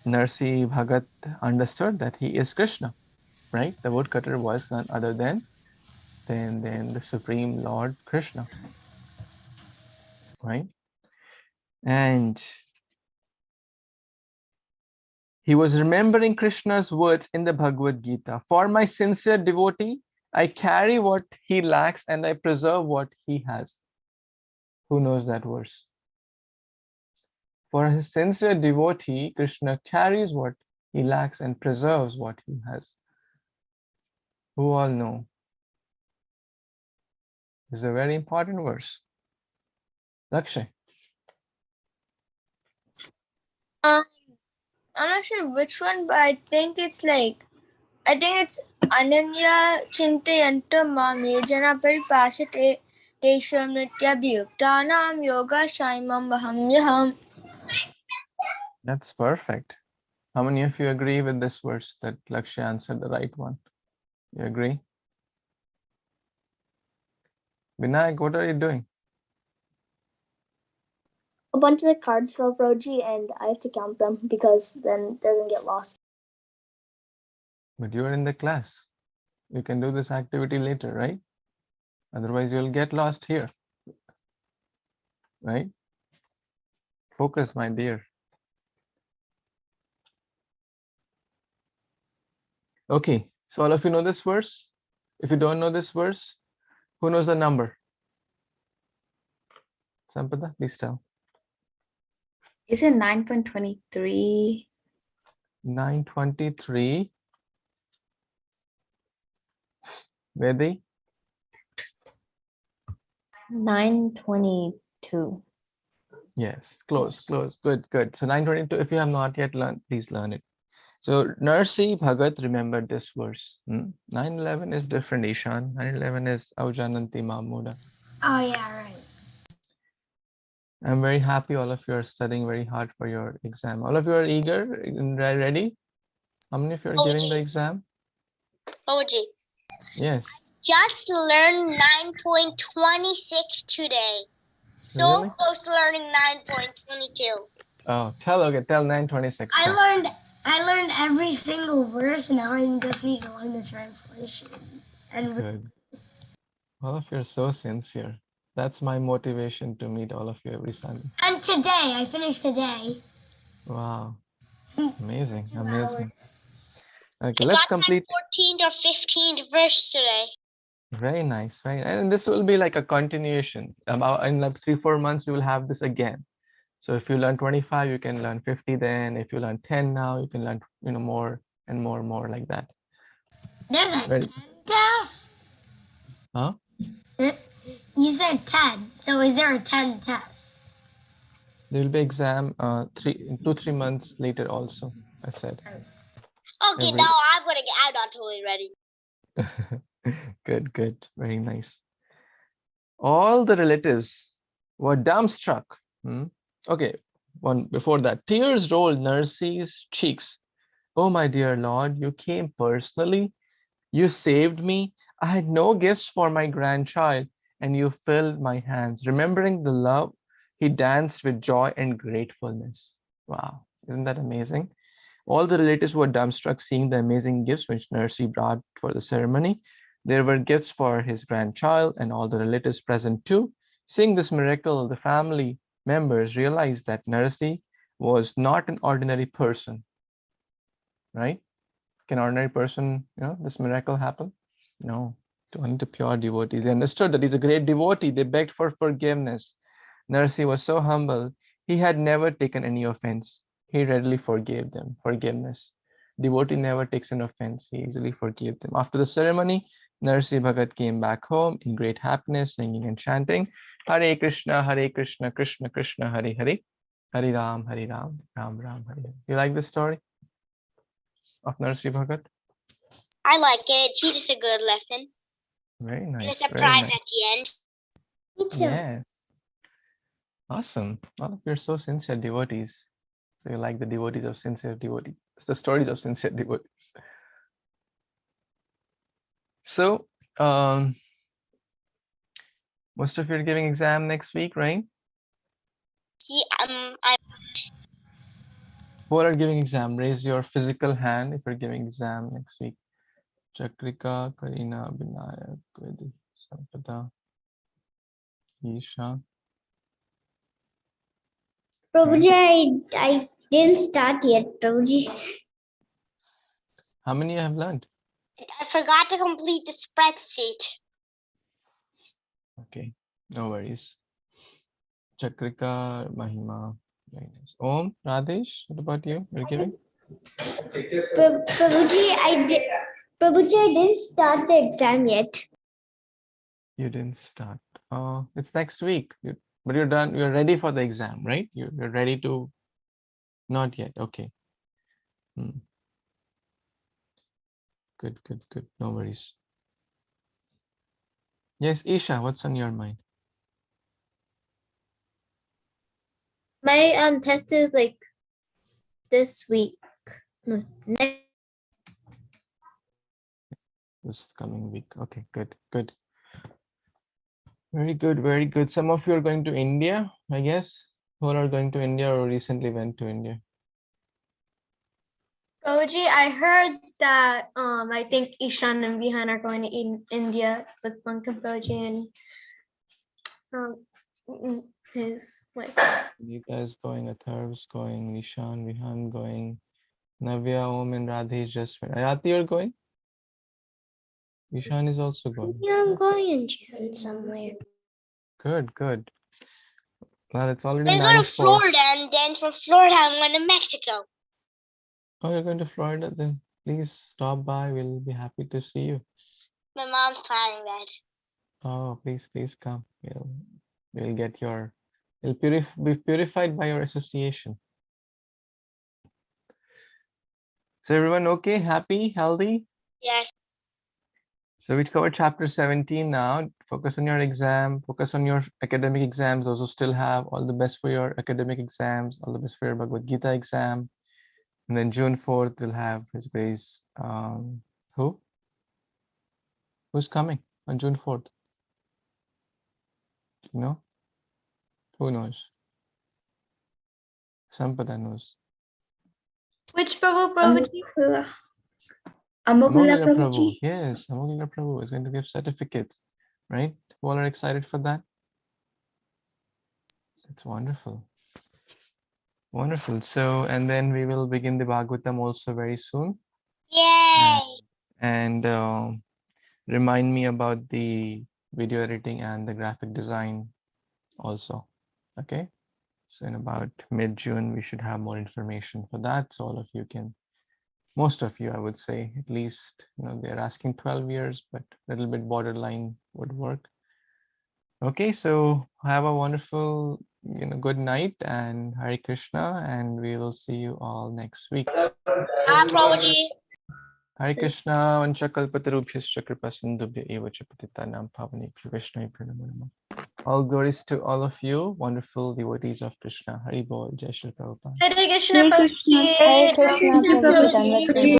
Narsi Bhagat understood that he is Krishna, right? The woodcutter was none other than the Supreme Lord Krishna, right? And he was remembering Krishna's words in the Bhagavad Gita. For my sincere devotee, I carry what he lacks and I preserve what he has. Who knows that verse? For his sincere devotee, Krishna carries what he lacks and preserves what he has. Who all know? This is a very important verse. Lakshay. I'm not sure which one, but I think it's Ananya Chintayanta Mame Jana Paripashate Tesham Nityabhyuktanam Yoga Shaimam Bahamyaham. That's perfect. How many of you agree with this verse that Lakshay answered the right one? You agree? Vinayak, what are you doing? A bunch of the cards fell, Broji, and I have to count them because then they're gonna get lost. But you're in the class. You can do this activity later, right? Otherwise, you'll get lost here. Right? Focus, my dear. Okay, so all of you know this verse? If you don't know this verse, who knows the number? Sampada, please tell. Is it 9.23? 923. Vedi? 922. Yes, close. Good. So 922, if you have not yet learned, please learn it. So Narsi Bhagat remembered this verse. 911 is different, Ishan. 911 is Aujananti Mamuda. Oh yeah, right. I'm very happy all of you are studying very hard for your exam. All of you are eager and ready? How many of you are giving the exam? Oji. Yes. Just learned 9.26 today. So Really? close to learning 9.22. Oh, tell 926. I learned every single verse. Now I just need to learn the translations. And Good. All of you are so sincere. That's my motivation to meet all of you every Sunday. and today I finished today. Wow. Amazing. Amazing. Okay, let's complete. 14th or 15th verse today. Very nice, right? And this will be like a continuation. About in like 3-4 months, you will have this again. So if you learn 25, you can learn 50 then. If you learn 10 now, you can learn more and more like that. There's a 10 test? Huh? You said 10. So is there a 10 test? There will be exam 2-3 months later also, I said. Okay, now I'm not totally ready. Good. Very nice. All the relatives were dumbstruck. Okay, one before that. Tears rolled Narsi's cheeks. Oh, my dear Lord, you came personally. You saved me. I had no gifts for my grandchild, and you filled my hands. Remembering the love, he danced with joy and gratefulness. Wow, isn't that amazing? All the relatives were dumbstruck seeing the amazing gifts which Narsi brought for the ceremony. There were gifts for his grandchild and all the relatives present too. Seeing this miracle, the family members realized that Narsi was not an ordinary person, right? Can an ordinary person, this miracle happen? No, only to pure devotees. They understood that he's a great devotee. They begged for forgiveness. Narsi was so humble. He had never taken any offense. He readily forgave them. Forgiveness. Devotee never takes an offense. He easily forgave them. After the ceremony, Narsi Bhagat came back home in great happiness, singing and chanting, Hare Kṛṣṇa, Hare Kṛṣṇa, Kṛṣṇa Kṛṣṇa, Hare Hare, Hare Ram, Hare Ram, Ram Ram, Hare Hare. You like the story of Narsi Bhagat? I like it. It teaches a good lesson. Very nice. And a surprise very nice. at the end. Me too. Yeah. Awesome. Oh, you're so sincere devotees. So you like the devotees of sincere devotees. It's the stories of sincere devotees. So, most of you are giving exam next week, right? Who are giving exam? Raise your physical hand if you're giving exam next week. Chakrika, Karina, Binayak, Vedi, Sampada, Isha. Prabhuji, I didn't start yet, Prabhuji. How many you have learned? I forgot to complete the spreadsheet. Okay, no worries. Chakrika, Mahima, very nice. Om, Radesh, what about you? You're giving? Prabhuji, I didn't start the exam yet. You didn't start. Oh, it's next week. But you're done. You're ready for the exam, right? You're ready to. Not yet. Okay. Good. No worries. Yes, Isha, what's on your mind? My test is like this week. No, next. This coming week. Okay, good. Very good. Some of you are going to India, I guess. Who are going to India or recently went to India? Prabhuji, I heard that I think Ishan and Vihan are going to India with Pankaj Prabhuji and his wife. Gita is going, Atharv is going, Nishan, Vihan going, Navya, Om and Radhe just went. Ayati, you're going? Ishan is also going. Yeah, I'm going in June somewhere. Good. Well, it's already I'm going to Florida, and then from Florida, I'm going to Mexico. Oh, you're going to Florida? Then please stop by. We'll be happy to see you. My mom's planning that. Oh, please come. We'll get your. You'll be purified by your association. So everyone okay? Happy? Healthy? Yes. So we covered chapter 17 now. Focus on your exam. Focus on your academic exams. Those who still have, all the best for your academic exams. All the best for your Bhagavad Gita exam. And then June 4th, we'll have His Grace. Who? Who's coming on June 4th? You know? Who knows? Sampada knows. Which Prabhuji? Amogila Prabhu. Yes, Amogila Prabhu is going to give certificates, right? You all are excited for that? That's wonderful. Wonderful. So, and then we will begin the Bhagavatam also very soon. Yay! And remind me about the video editing and the graphic design also. Okay. So in about mid-June, we should have more information for that. So all of you can, most of you, I would say, at least, they're asking 12 years, but a little bit borderline would work. Okay, so have a wonderful, good night and Hare Krishna, and we will see you all next week. Prabhuji. Hare Krishna, Vanchakalpatarubhyascha kripa sindhubhya eva cha patitanam pavanebhyo Vaishnavibhyo namo namaः. All glories to all of you, wonderful devotees of Krishna. Hari Bol, Jai Shri Prabhupada. Hare Krishna, Hare Kṛṣṇa, Prabhupada.